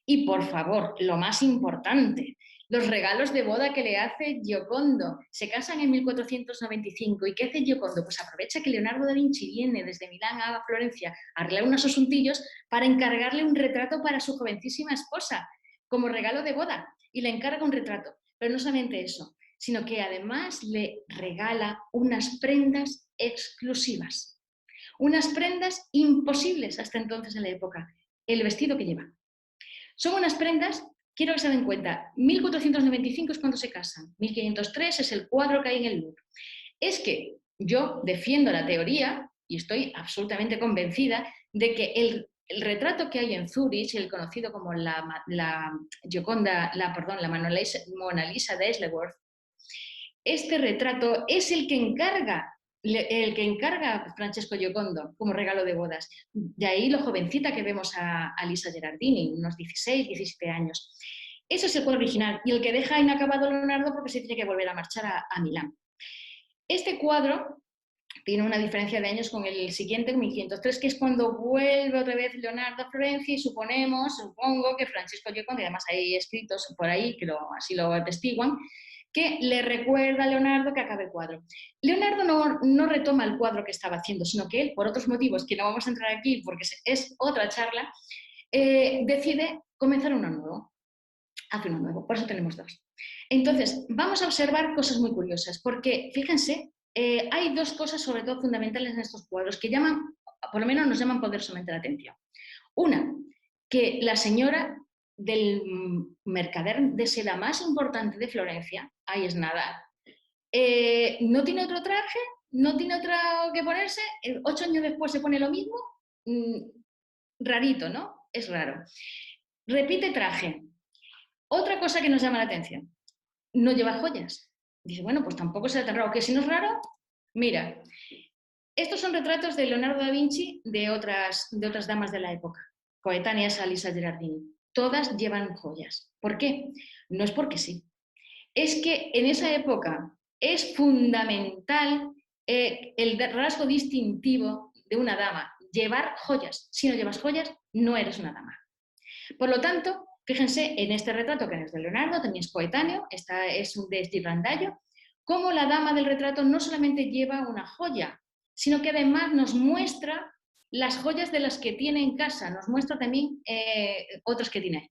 Y por favor, lo más importante, los regalos de boda que le hace Giocondo. Se casan en 1495. ¿Y qué hace Giocondo? Pues aprovecha que Leonardo da Vinci viene desde Milán a Florencia a arreglar unos asuntillos para encargarle un retrato para su jovencísima esposa, como regalo de boda. Y le encarga un retrato. Pero no solamente eso, sino que además le regala unas prendas exclusivas. Unas prendas imposibles hasta entonces en la época. El vestido que lleva. Son unas prendas, quiero que se den cuenta, 1495 es cuando se casan, 1503 es el cuadro que hay en el Louvre. Es que yo defiendo la teoría, y estoy absolutamente convencida, de que el retrato que hay en Zurich, el conocido como la Mona Lisa de Isleworth, este retrato es el que encarga Francesco Giocondo como regalo de bodas. De ahí lo jovencita que vemos a Lisa Gerardini, unos 16, 17 años. Eso es el cuadro original y el que deja inacabado Leonardo porque se tiene que volver a marchar a Milán. Este cuadro tiene una diferencia de años con el siguiente, 1503, que es cuando vuelve otra vez Leonardo a Florencia y supongo que Francesco Giocondo, y además hay escritos por ahí que así lo atestiguan, que le recuerda a Leonardo que acabe el cuadro. Leonardo no retoma el cuadro que estaba haciendo, sino que él, por otros motivos que no vamos a entrar aquí porque es otra charla, decide comenzar uno nuevo. Hace uno nuevo, por eso tenemos dos. Entonces, vamos a observar cosas muy curiosas, porque fíjense, hay dos cosas sobre todo fundamentales en estos cuadros que por lo menos nos llaman poderosamente la atención. Una, que la señora del mercader de seda más importante de Florencia, ahí es nada, no tiene otro traje, no tiene otro que ponerse, 8 años después se pone lo mismo, rarito, ¿no? Es raro. Repite traje. Otra cosa que nos llama la atención, no lleva joyas. Dice, bueno, pues tampoco será tan raro, que si no es raro, mira, estos son retratos de Leonardo da Vinci de otras damas de la época, coetáneas a Lisa Gerardini. Todas llevan joyas. ¿Por qué? No es porque sí. Es que en esa época es fundamental el rasgo distintivo de una dama, llevar joyas. Si no llevas joyas, no eres una dama. Por lo tanto, fíjense en este retrato que es de Leonardo, también es coetáneo, es un de Ghirlandaio, cómo la dama del retrato no solamente lleva una joya, sino que además nos muestra las joyas de las que tiene en casa, nos muestra también otras que tiene.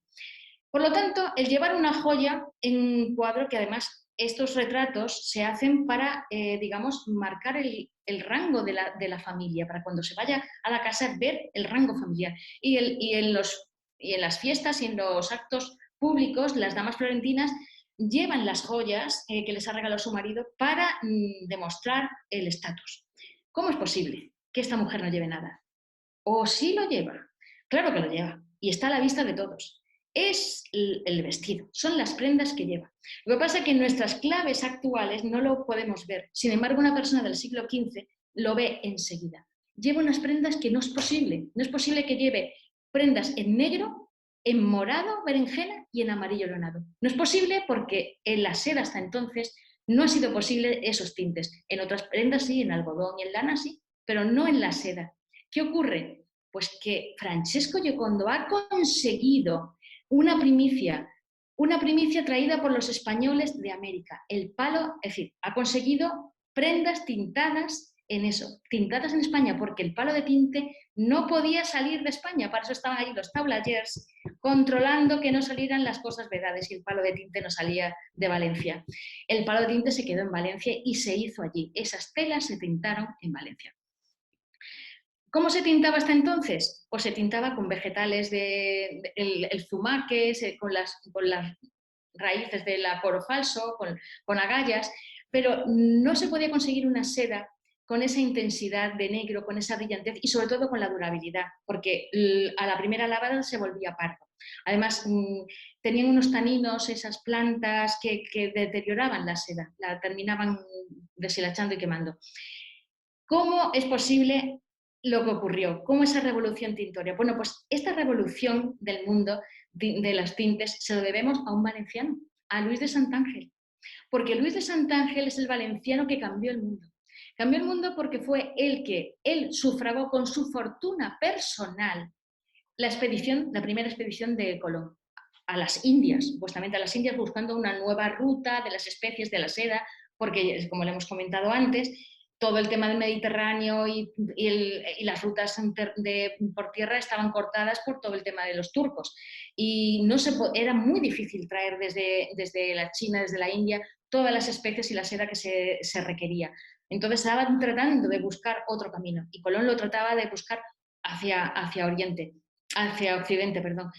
Por lo tanto, el llevar una joya en un cuadro, que además estos retratos se hacen para, digamos, marcar el rango de la familia, para cuando se vaya a la casa ver el rango familiar. Y en las fiestas y en los actos públicos, las damas florentinas llevan las joyas que les ha regalado su marido para demostrar el estatus. ¿Cómo es posible que esta mujer no lleve nada? ¿O sí lo lleva? Claro que lo lleva y está a la vista de todos. Es el vestido, son las prendas que lleva. Lo que pasa es que en nuestras claves actuales no lo podemos ver. Sin embargo, una persona del siglo XV lo ve enseguida. Lleva unas prendas que no es posible. No es posible que lleve prendas en negro, en morado, berenjena y en amarillo leonado. No es posible porque en la seda hasta entonces no ha sido posible esos tintes. En otras prendas sí, en algodón y en lana sí, pero no en la seda. ¿Qué ocurre? Pues que Francesco Giocondo ha conseguido una primicia traída por los españoles de América. El palo, es decir, ha conseguido prendas tintadas en eso, tintadas en España, porque el palo de tinte no podía salir de España, para eso estaban ahí los tablayers controlando que no salieran las cosas vedades y el palo de tinte no salía de Valencia. El palo de tinte se quedó en Valencia y se hizo allí. Esas telas se tintaron en Valencia. ¿Cómo se tintaba hasta entonces? Pues se tintaba con vegetales, el zumaque, con las raíces del acoro falso, con agallas, pero no se podía conseguir una seda con esa intensidad de negro, con esa brillantez y sobre todo con la durabilidad, porque a la primera lavada se volvía pardo. Además, tenían unos taninos, esas plantas que deterioraban la seda, la terminaban deshilachando y quemando. ¿Cómo es posible lo que ocurrió? ¿Cómo esa revolución tintoria? Bueno, pues esta revolución del mundo de las tintes se lo debemos a un valenciano, a Luis de Santángel. Porque Luis de Santángel es el valenciano que cambió el mundo. Cambió el mundo porque fue él sufragó con su fortuna personal la primera expedición de Colón a las Indias, supuestamente a las Indias, buscando una nueva ruta de las especies de la seda, porque, como le hemos comentado antes, todo el tema del Mediterráneo y las rutas por tierra estaban cortadas por todo el tema de los turcos. Y era muy difícil traer desde la China, desde la India, todas las especies y la seda que se requería. Entonces estaban tratando de buscar otro camino y Colón lo trataba de buscar hacia Occidente, perdón.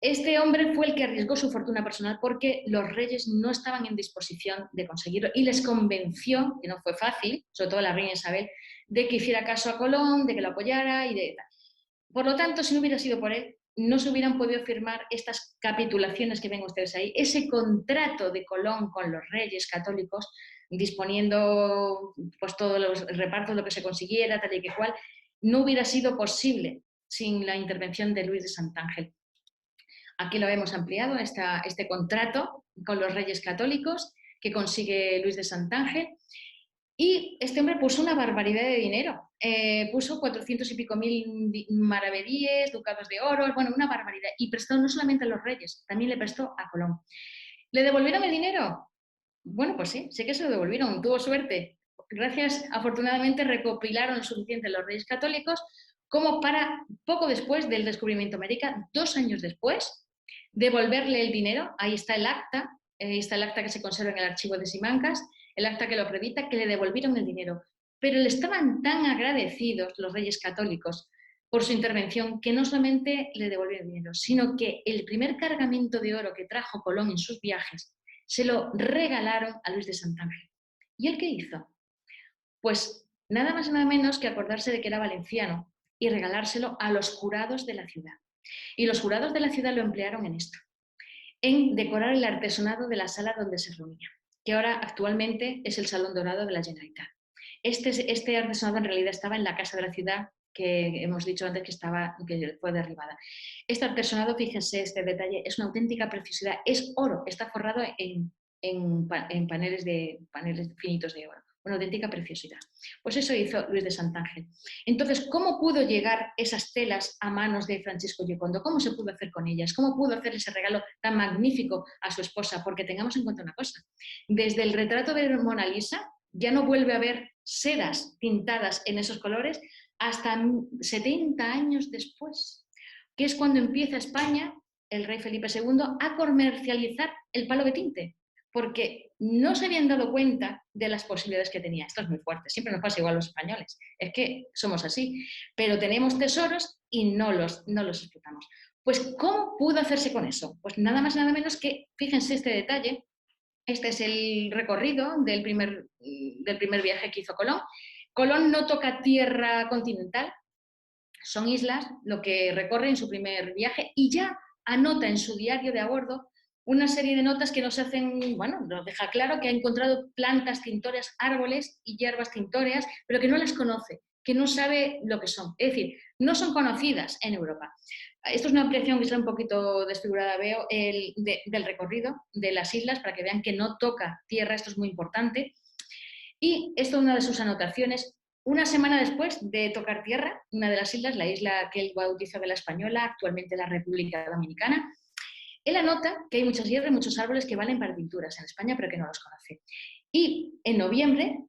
Este hombre fue el que arriesgó su fortuna personal porque los reyes no estaban en disposición de conseguirlo y les convenció, que no fue fácil, sobre todo la reina Isabel, de que hiciera caso a Colón, de que lo apoyara y de tal. Por lo tanto, si no hubiera sido por él, no se hubieran podido firmar estas capitulaciones que ven ustedes ahí, ese contrato de Colón con los reyes católicos, disponiendo pues todos los repartos, lo que se consiguiera, tal y que cual, no hubiera sido posible sin la intervención de Luis de Santángel. Aquí lo hemos ampliado, este contrato con los reyes católicos que consigue Luis de Santángel. Y este hombre puso una barbaridad de dinero. Puso 400 y pico mil maravedíes, ducados de oro, bueno, una barbaridad. Y prestó no solamente a los reyes, también le prestó a Colón. ¿Le devolvieron el dinero? Bueno, pues sí, sé que se lo devolvieron, tuvo suerte. Gracias, afortunadamente, recopilaron lo suficiente los reyes católicos como para, poco después del descubrimiento de América, 2 años después, devolverle el dinero. Ahí está el acta que se conserva en el archivo de Simancas, el acta que lo acredita, que le devolvieron el dinero. Pero le estaban tan agradecidos los reyes católicos por su intervención que no solamente le devolvieron el dinero, sino que el primer cargamento de oro que trajo Colón en sus viajes se lo regalaron a Luis de Santángel. ¿Y él qué hizo? Pues nada más y nada menos que acordarse de que era valenciano y regalárselo a los jurados de la ciudad. Y los jurados de la ciudad lo emplearon en esto, en decorar el artesonado de la sala donde se reunía, que ahora actualmente es el Salón Dorado de la Generalitat. Este artesonado en realidad estaba en la casa de la ciudad que hemos dicho antes que fue derribada. Este artesonado, fíjense, este detalle, es una auténtica preciosidad, es oro, está forrado en paneles finitos de oro. Una auténtica preciosidad. Pues eso hizo Luis de Santángel. Entonces, ¿cómo pudo llegar esas telas a manos de Francisco Giocondo? ¿Cómo se pudo hacer con ellas? ¿Cómo pudo hacer ese regalo tan magnífico a su esposa? Porque tengamos en cuenta una cosa. Desde el retrato de Mona Lisa ya no vuelve a haber sedas tintadas en esos colores hasta 70 años después, que es cuando empieza España, el rey Felipe II, a comercializar el palo de tinte, porque no se habían dado cuenta de las posibilidades que tenía. Esto es muy fuerte, siempre nos pasa igual a los españoles, es que somos así, pero tenemos tesoros y no los explotamos. Pues, ¿cómo pudo hacerse con eso? Pues nada más y nada menos que, fíjense este detalle, este es el recorrido del primer viaje que hizo Colón. Colón no toca tierra continental, son islas lo que recorre en su primer viaje y ya anota en su diario de a bordo una serie de notas que nos hacen, bueno, nos deja claro que ha encontrado plantas tintoreas, árboles y hierbas tintoreas, pero que no las conoce, que no sabe lo que son. Es decir, no son conocidas en Europa. Esto es una ampliación que está un poquito desfigurada, veo, del recorrido de las islas, para que vean que no toca tierra, esto es muy importante. Y esto es una de sus anotaciones. Una semana después de tocar tierra, una de las islas, la isla que él bautizó de la Española, actualmente la República Dominicana, él anota que hay muchas hierbas y muchos árboles que valen para pinturas en España, pero que no los conoce. Y en noviembre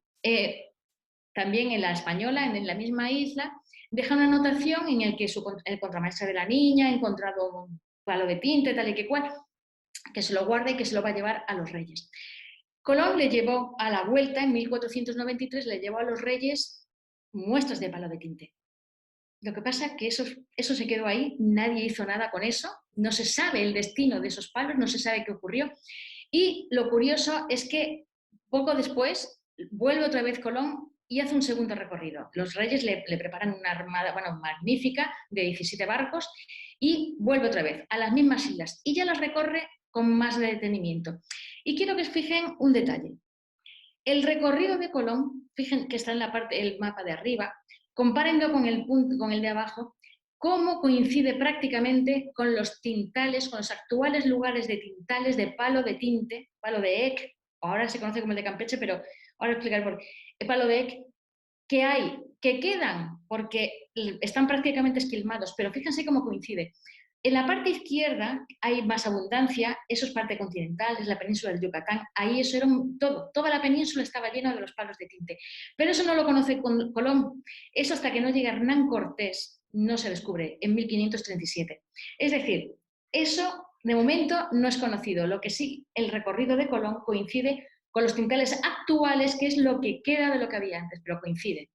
también en la Española, en la misma isla, deja una anotación en el que el contramaestre de la niña ha encontrado un palo de tinte, tal y que cual, que se lo guarda y que se lo va a llevar a los reyes. Colón le llevó a la vuelta, en 1493, le llevó a los reyes muestras de palo de tinte. Lo que pasa es que eso se quedó ahí, nadie hizo nada con eso, no se sabe el destino de esos palos, no se sabe qué ocurrió. Y lo curioso es que poco después vuelve otra vez Colón y hace un segundo recorrido. Los reyes le preparan una armada, bueno, magnífica, de 17 barcos, y vuelve otra vez a las mismas islas y ya las recorre con más detenimiento. Y quiero que os fijen un detalle. El recorrido de Colón, fíjense que está en la parte, el mapa de arriba, compárenlo con el de abajo, cómo coincide prácticamente con los tintales, con los actuales lugares de tintales de palo de tinte, palo de Eck, ahora se conoce como el de Campeche, pero ahora explicar por qué, el palo de Eck, que hay, que quedan, porque están prácticamente esquilmados, pero fíjense cómo coincide. En la parte izquierda hay más abundancia, eso es parte continental, es la península del Yucatán, ahí eso era todo, toda la península estaba llena de los palos de tinte. Pero eso no lo conoce Colón, eso hasta que no llega Hernán Cortés no se descubre, en 1537. Es decir, eso de momento no es conocido, lo que sí, el recorrido de Colón coincide con los tintales actuales, que es lo que queda de lo que había antes, pero coincide.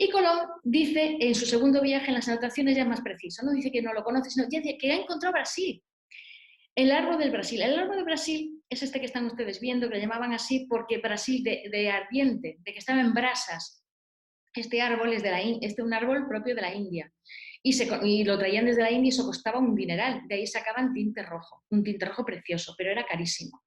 Y Colón dice en su segundo viaje, en las anotaciones ya más preciso, no dice que no lo conoce, sino que ha encontrado Brasil, el árbol del Brasil. El árbol del Brasil es este que están ustedes viendo, que le llamaban así porque Brasil de ardiente, de que estaba en brasas. Este árbol es un árbol propio de la India. Y lo traían desde la India y eso costaba un dineral. De ahí sacaban tinte rojo, un tinte rojo precioso, pero era carísimo.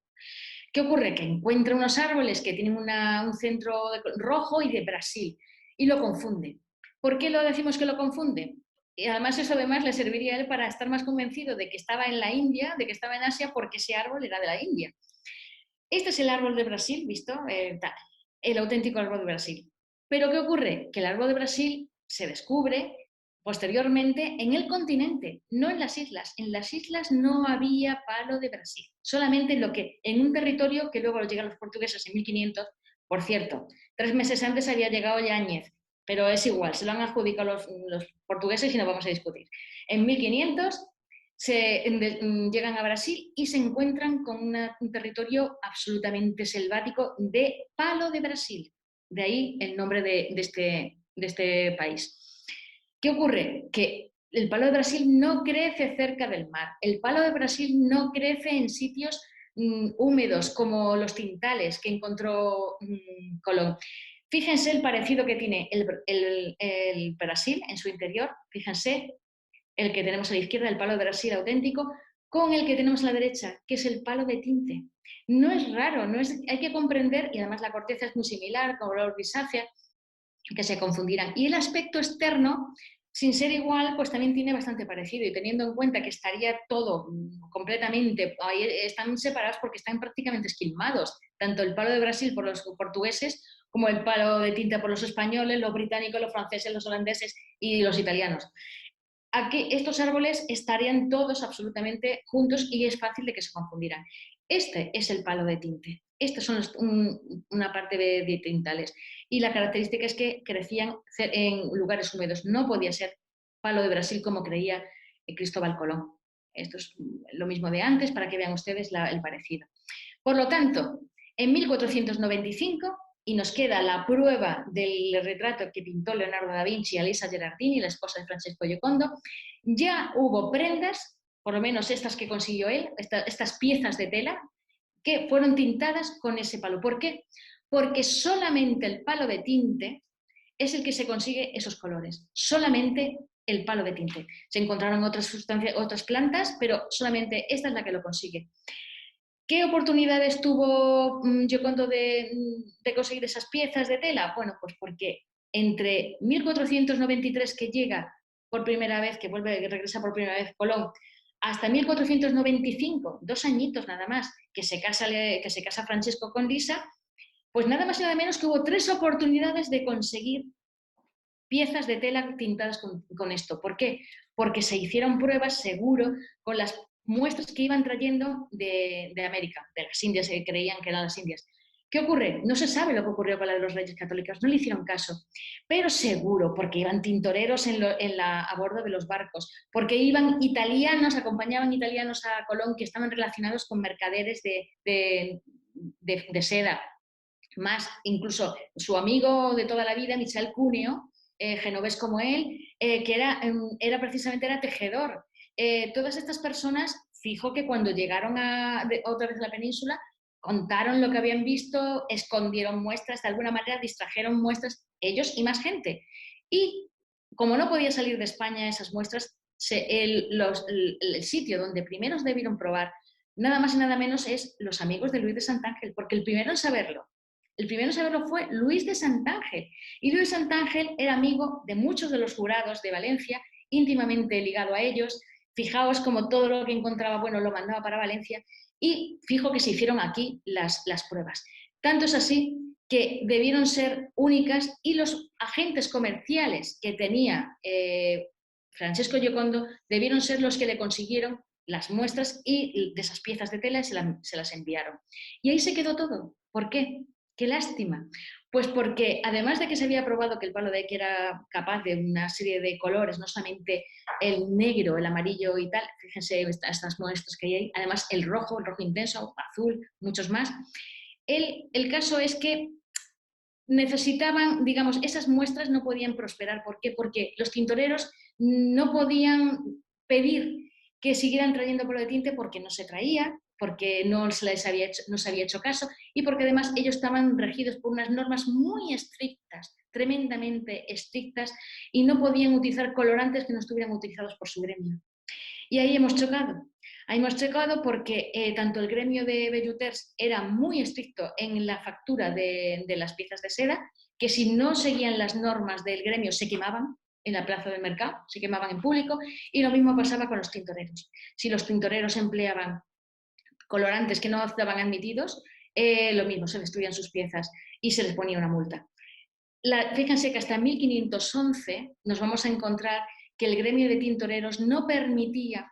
¿Qué ocurre? Que encuentra unos árboles que tienen un centro rojo y de Brasil y lo confunde. ¿Por qué lo decimos que lo confunde? Y además eso además le serviría a él para estar más convencido de que estaba en la India, de que estaba en Asia, porque ese árbol era de la India. Este es el árbol de Brasil, ¿visto? El auténtico árbol de Brasil. Pero ¿qué ocurre? Que el árbol de Brasil se descubre posteriormente en el continente, no en las islas. En las islas no había palo de Brasil, solamente en un territorio que luego llegan los portugueses en 1500. Por cierto, 3 meses antes había llegado Yáñez, pero es igual, se lo han adjudicado los portugueses y no vamos a discutir. En 1500 llegan a Brasil y se encuentran con un territorio absolutamente selvático de palo de Brasil. De ahí el nombre de este país. ¿Qué ocurre? Que el palo de Brasil no crece cerca del mar. El palo de Brasil no crece en sitios húmedos como los tintales que encontró Colón. Fíjense el parecido que tiene el Brasil en su interior. Fíjense el que tenemos a la izquierda, el palo de Brasil auténtico, con el que tenemos a la derecha, que es el palo de tinte. No es raro, hay que comprender, y además la corteza es muy similar, color grisácea, que se confundirán. Y el aspecto externo, sin ser igual, pues también tiene bastante parecido. Y teniendo en cuenta que estaría todo completamente, ahí están separados porque están prácticamente esquilmados, tanto el palo de Brasil por los portugueses como el palo de tinta por los españoles, los británicos, los franceses, los holandeses y los italianos. Aquí estos árboles estarían todos absolutamente juntos y es fácil de que se confundieran. Este es el palo de tinte. Estos son una parte de tintales. Y la característica es que crecían en lugares húmedos. No podía ser palo de Brasil como creía Cristóbal Colón. Esto es lo mismo de antes para que vean ustedes el parecido. Por lo tanto, en 1495, y nos queda la prueba del retrato que pintó Leonardo da Vinci a Lisa Gerardini, la esposa de Francesco Giocondo, ya hubo prendas, por lo menos estas que consiguió él, estas piezas de tela, que fueron tintadas con ese palo. ¿Por qué? Porque solamente el palo de tinte es el que se consigue esos colores, solamente el palo de tinte. Se encontraron otras sustancias, otras plantas, pero solamente esta es la que lo consigue. ¿Qué oportunidades tuvo Giocondo de conseguir esas piezas de tela? Bueno, pues porque entre 1493 que llega por primera vez, que regresa por primera vez Colón, hasta 1495, 2 añitos nada más, que se casa Francesco con Lisa, pues nada más y nada menos que hubo 3 oportunidades de conseguir piezas de tela tintadas con esto. ¿Por qué? Porque se hicieron pruebas, seguro, con las muestras que iban trayendo de América, de las Indias, que creían que eran las Indias. ¿Qué ocurre? No se sabe lo que ocurrió con la de los Reyes Católicos, no le hicieron caso, pero seguro, porque iban tintoreros a bordo de los barcos, porque iban italianos, acompañaban italianos a Colón que estaban relacionados con mercaderes de seda, más incluso su amigo de toda la vida, Michel Cuneo, genovés como él, que era precisamente era tejedor. Todas estas personas, fijo que cuando llegaron otra vez a la península, contaron lo que habían visto, escondieron muestras, de alguna manera distrajeron muestras, ellos y más gente. Y como no podía salir de España esas muestras, el sitio donde primero debieron probar nada más y nada menos es los amigos de Luis de Santángel, porque el primero en saberlo fue Luis de Santángel. Y Luis de Santángel era amigo de muchos de los jurados de Valencia, íntimamente ligado a ellos. Fijaos como todo lo que encontraba bueno lo mandaba para Valencia y fijo que se hicieron aquí las pruebas. Tanto es así que debieron ser únicas y los agentes comerciales que tenía Francesco Giocondo debieron ser los que le consiguieron las muestras y de esas piezas de tela se las enviaron. Y ahí se quedó todo. ¿Por qué? Qué lástima. Pues porque además de que se había probado que el palo de Eike era capaz de una serie de colores, no solamente el negro, el amarillo y tal, fíjense estas muestras que hay ahí, además el rojo intenso, azul, muchos más. El caso es que necesitaban, digamos, esas muestras no podían prosperar. ¿Por qué? Porque los tintoreros no podían pedir que siguieran trayendo palo de tinte porque no se traía, porque no se había hecho caso y porque además ellos estaban regidos por unas normas muy estrictas, tremendamente estrictas, y no podían utilizar colorantes que no estuvieran utilizados por su gremio. Y ahí hemos chocado. Ahí hemos chocado porque tanto el gremio de velluters era muy estricto en la factura de las piezas de seda, que si no seguían las normas del gremio se quemaban en la plaza del mercado, se quemaban en público, y lo mismo pasaba con los tintoreros. Si los tintoreros empleaban colorantes que no estaban admitidos, lo mismo, se destruían sus piezas y se les ponía una multa. Fíjense que hasta 1511 nos vamos a encontrar que el gremio de tintoreros no permitía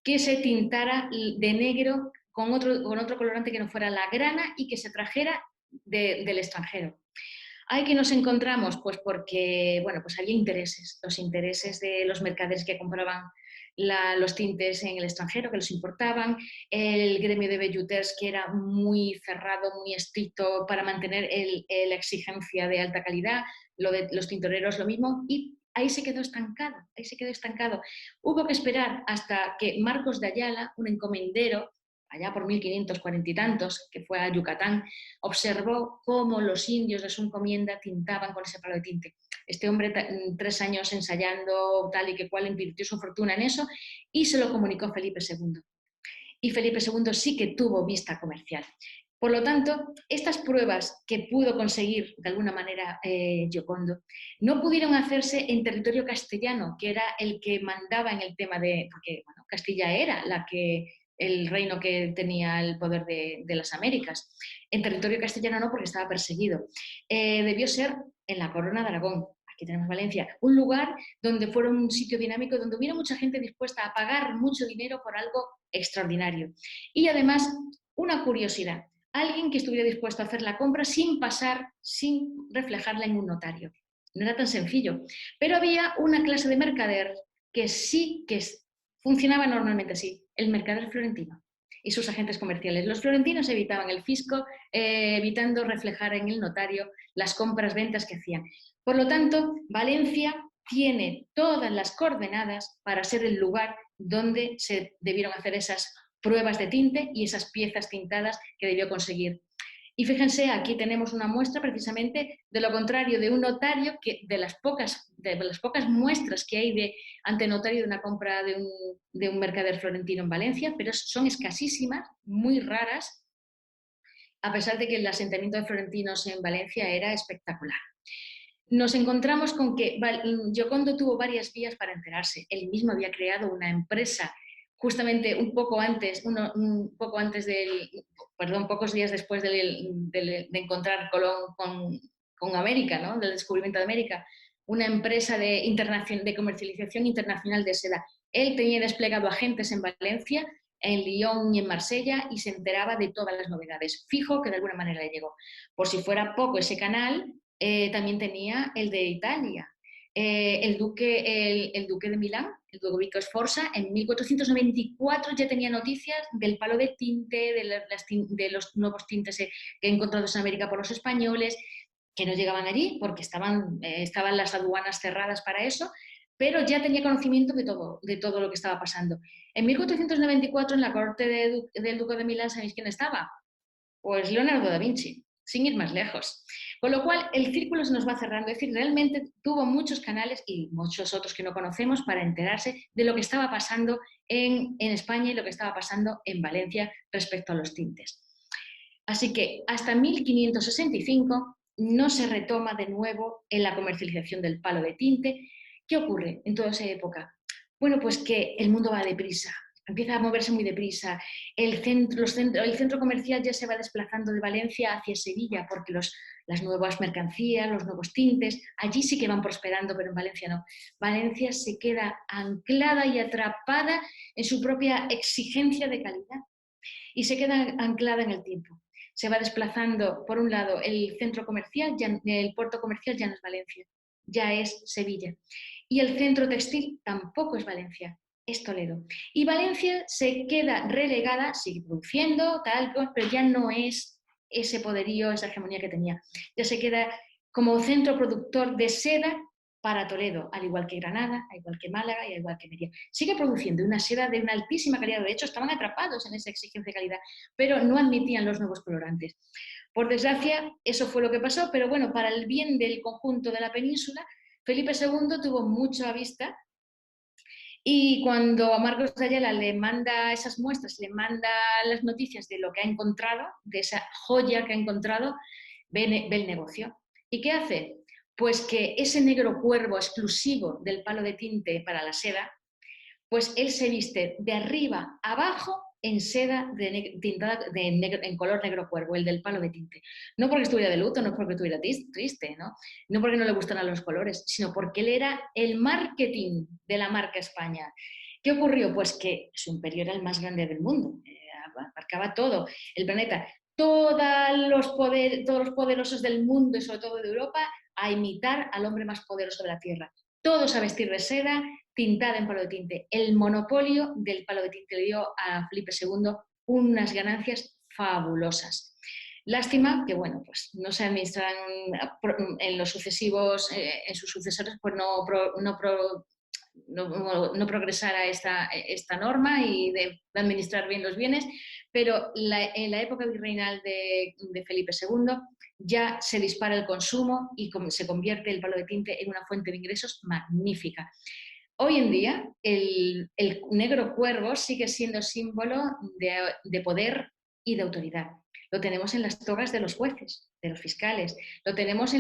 que se tintara de negro con otro colorante que no fuera la grana y que se trajera del extranjero. ¿Hay que nos encontramos? Pues porque bueno, pues había intereses, los intereses de los mercaderes que compraban los tintes en el extranjero, que los importaban, el gremio de velluters que era muy cerrado, muy estricto para mantener la exigencia de alta calidad, lo de los tintoreros lo mismo, y ahí se quedó estancado. Hubo que esperar hasta que Marcos de Ayala, un encomendero, allá por 1540 y tantos, que fue a Yucatán, observó cómo los indios de su encomienda tintaban con ese palo de tinte. Este hombre, 3 años ensayando tal y que cual, invirtió su fortuna en eso y se lo comunicó a Felipe II. Y Felipe II sí que tuvo vista comercial. Por lo tanto, estas pruebas que pudo conseguir de alguna manera Giocondo no pudieron hacerse en territorio castellano, que era el que mandaba en el tema porque bueno, Castilla era el reino que tenía el poder de las Américas. En territorio castellano no, porque estaba perseguido. Debió ser en la Corona de Aragón. Aquí tenemos Valencia, un lugar donde fuera un sitio dinámico, donde hubiera mucha gente dispuesta a pagar mucho dinero por algo extraordinario. Y además, una curiosidad, alguien que estuviera dispuesto a hacer la compra sin reflejarla en un notario. No era tan sencillo, pero había una clase de mercader que sí que funcionaba normalmente así, el mercader florentino y sus agentes comerciales. Los florentinos evitaban el fisco, evitando reflejar en el notario las compras-ventas que hacían. Por lo tanto, Valencia tiene todas las coordenadas para ser el lugar donde se debieron hacer esas pruebas de tinte y esas piezas tintadas que debió conseguir. Y fíjense, aquí tenemos una muestra precisamente de lo contrario, de un notario que de las pocas muestras que hay ante notario de una compra de un mercader florentino en Valencia, pero son escasísimas, muy raras, a pesar de que el asentamiento de florentinos en Valencia era espectacular. Nos encontramos con que Giocondo tuvo varias vías para enterarse. Él mismo había creado una empresa justamente pocos días después de encontrar Colón con América, ¿no? Del descubrimiento de América, una empresa de comercialización internacional de seda. Él tenía desplegado agentes en Valencia en Lyon y en Marsella y se enteraba de todas las novedades. Fijo que de alguna manera le llegó. Por si fuera poco ese canal, también tenía el de Italia. El duque de Milán, el Ludovico Sforza, en 1494 ya tenía noticias del palo de tinte, de los nuevos tintes encontrados en América por los españoles, que no llegaban allí porque estaban las aduanas cerradas para eso, pero ya tenía conocimiento de todo lo que estaba pasando. En 1494, en la corte del duque de Milán, ¿sabéis quién estaba? Pues Leonardo da Vinci, sin ir más lejos. Con lo cual, el círculo se nos va cerrando. Es decir, realmente tuvo muchos canales y muchos otros que no conocemos para enterarse de lo que estaba pasando en España y lo que estaba pasando en Valencia respecto a los tintes. Así que hasta 1565 no se retoma de nuevo en la comercialización del palo de tinte. ¿Qué ocurre en toda esa época? Bueno, pues que el mundo va deprisa, empieza a moverse muy deprisa. El centro comercial ya se va desplazando de Valencia hacia Sevilla porque las nuevas mercancías, los nuevos tintes, allí sí que van prosperando, pero en Valencia no. Valencia se queda anclada y atrapada en su propia exigencia de calidad y se queda anclada en el tiempo. Se va desplazando, por un lado, el centro comercial, el puerto comercial ya no es Valencia, ya es Sevilla. Y el centro textil tampoco es Valencia, es Toledo. Y Valencia se queda relegada, sigue produciendo, tal, pero ya no es ese poderío, esa hegemonía que tenía. Ya se queda como centro productor de seda para Toledo, al igual que Granada, al igual que Málaga y al igual que Mérida. Sigue produciendo una seda de una altísima calidad, de hecho estaban atrapados en esa exigencia de calidad, pero no admitían los nuevos colorantes. Por desgracia, eso fue lo que pasó, pero bueno, para el bien del conjunto de la península, Felipe II tuvo mucho a vista y cuando a Marcos de Ayala le manda esas muestras, le manda las noticias de lo que ha encontrado, de esa joya que ha encontrado, ve el negocio. ¿Y qué hace? Pues que ese negro cuervo exclusivo del palo de tinte para la seda, pues él se viste de arriba a abajo en seda tintada en color negro cuervo, el del palo de tinte. No porque estuviera de luto, no porque estuviera triste, ¿no? No porque no le gustaran los colores, sino porque él era el marketing de la marca España. ¿Qué ocurrió? Pues que su imperio era el más grande del mundo, abarcaba todo el planeta. Todos los poderosos del mundo y sobre todo de Europa a imitar al hombre más poderoso de la Tierra. Todos a vestir de seda, tintada en palo de tinte. El monopolio del palo de tinte le dio a Felipe II unas ganancias fabulosas. Lástima que, bueno, pues no se administran en los sucesivos, en sus sucesores, pues no progresara esta norma y de administrar bien los bienes, pero en la época virreinal de Felipe II ya se dispara el consumo y se convierte el palo de tinte en una fuente de ingresos magnífica. Hoy en día el negro cuervo sigue siendo símbolo de poder y de autoridad. Lo tenemos en las togas de los jueces, de los fiscales. Lo tenemos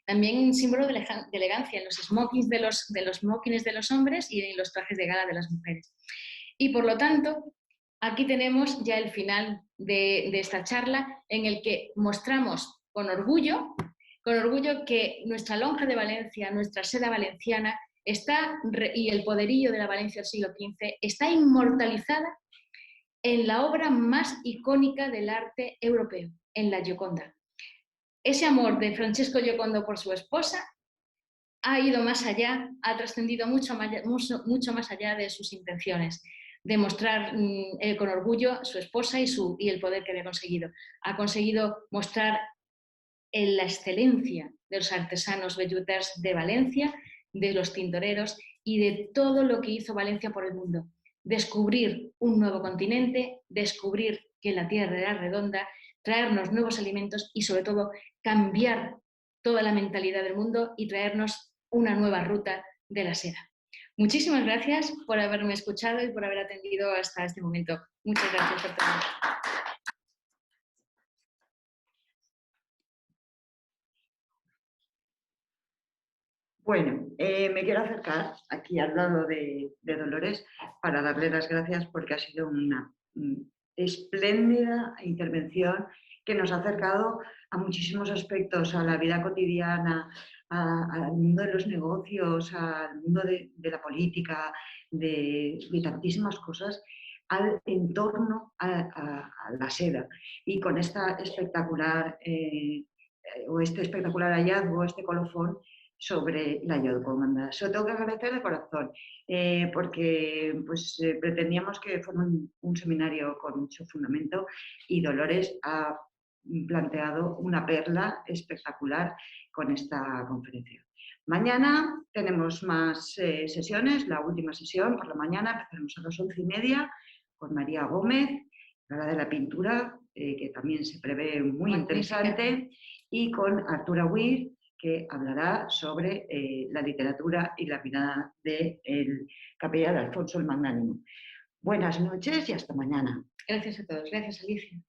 también en símbolo de elegancia, en los smokings de los smokings de los hombres y en los trajes de gala de las mujeres. Y por lo tanto, aquí tenemos ya el final de esta charla en el que mostramos con orgullo que nuestra lonja de Valencia, nuestra seda valenciana, y el poderío de la Valencia del siglo XV está inmortalizada en la obra más icónica del arte europeo, en la Gioconda. Ese amor de Francesco Giocondo por su esposa ha ido más allá, ha trascendido mucho más allá de sus intenciones, de mostrar con orgullo su esposa y el poder que había conseguido. Ha conseguido mostrar la excelencia de los artesanos velluters de Valencia, de los tintoreros y de todo lo que hizo Valencia por el mundo. Descubrir un nuevo continente, descubrir que la Tierra era redonda, traernos nuevos alimentos y sobre todo cambiar toda la mentalidad del mundo y traernos una nueva ruta de la seda. Muchísimas gracias por haberme escuchado y por haber atendido hasta este momento. Muchas gracias por todo. Bueno, me quiero acercar aquí al lado de Dolores para darle las gracias porque ha sido una espléndida intervención que nos ha acercado a muchísimos aspectos, a la vida cotidiana, al mundo de los negocios, al mundo de la política, de tantísimas cosas, al entorno, a la seda. Y con esta espectacular, este espectacular hallazgo, este colofón sobre la Yoconda. Eso tengo que agradecer de corazón, porque pues, pretendíamos que fuera un seminario con mucho fundamento y Dolores ha planteado una perla espectacular con esta conferencia. Mañana tenemos más sesiones, la última sesión por la mañana, empezaremos a las 11:30 con María Gómez, la de la pintura, que también se prevé muy interesante, y con Arturo Weir, que hablará sobre la literatura y la mirada del capellán Alfonso el Magnánimo. Buenas noches y hasta mañana. Gracias a todos. Gracias, Alicia.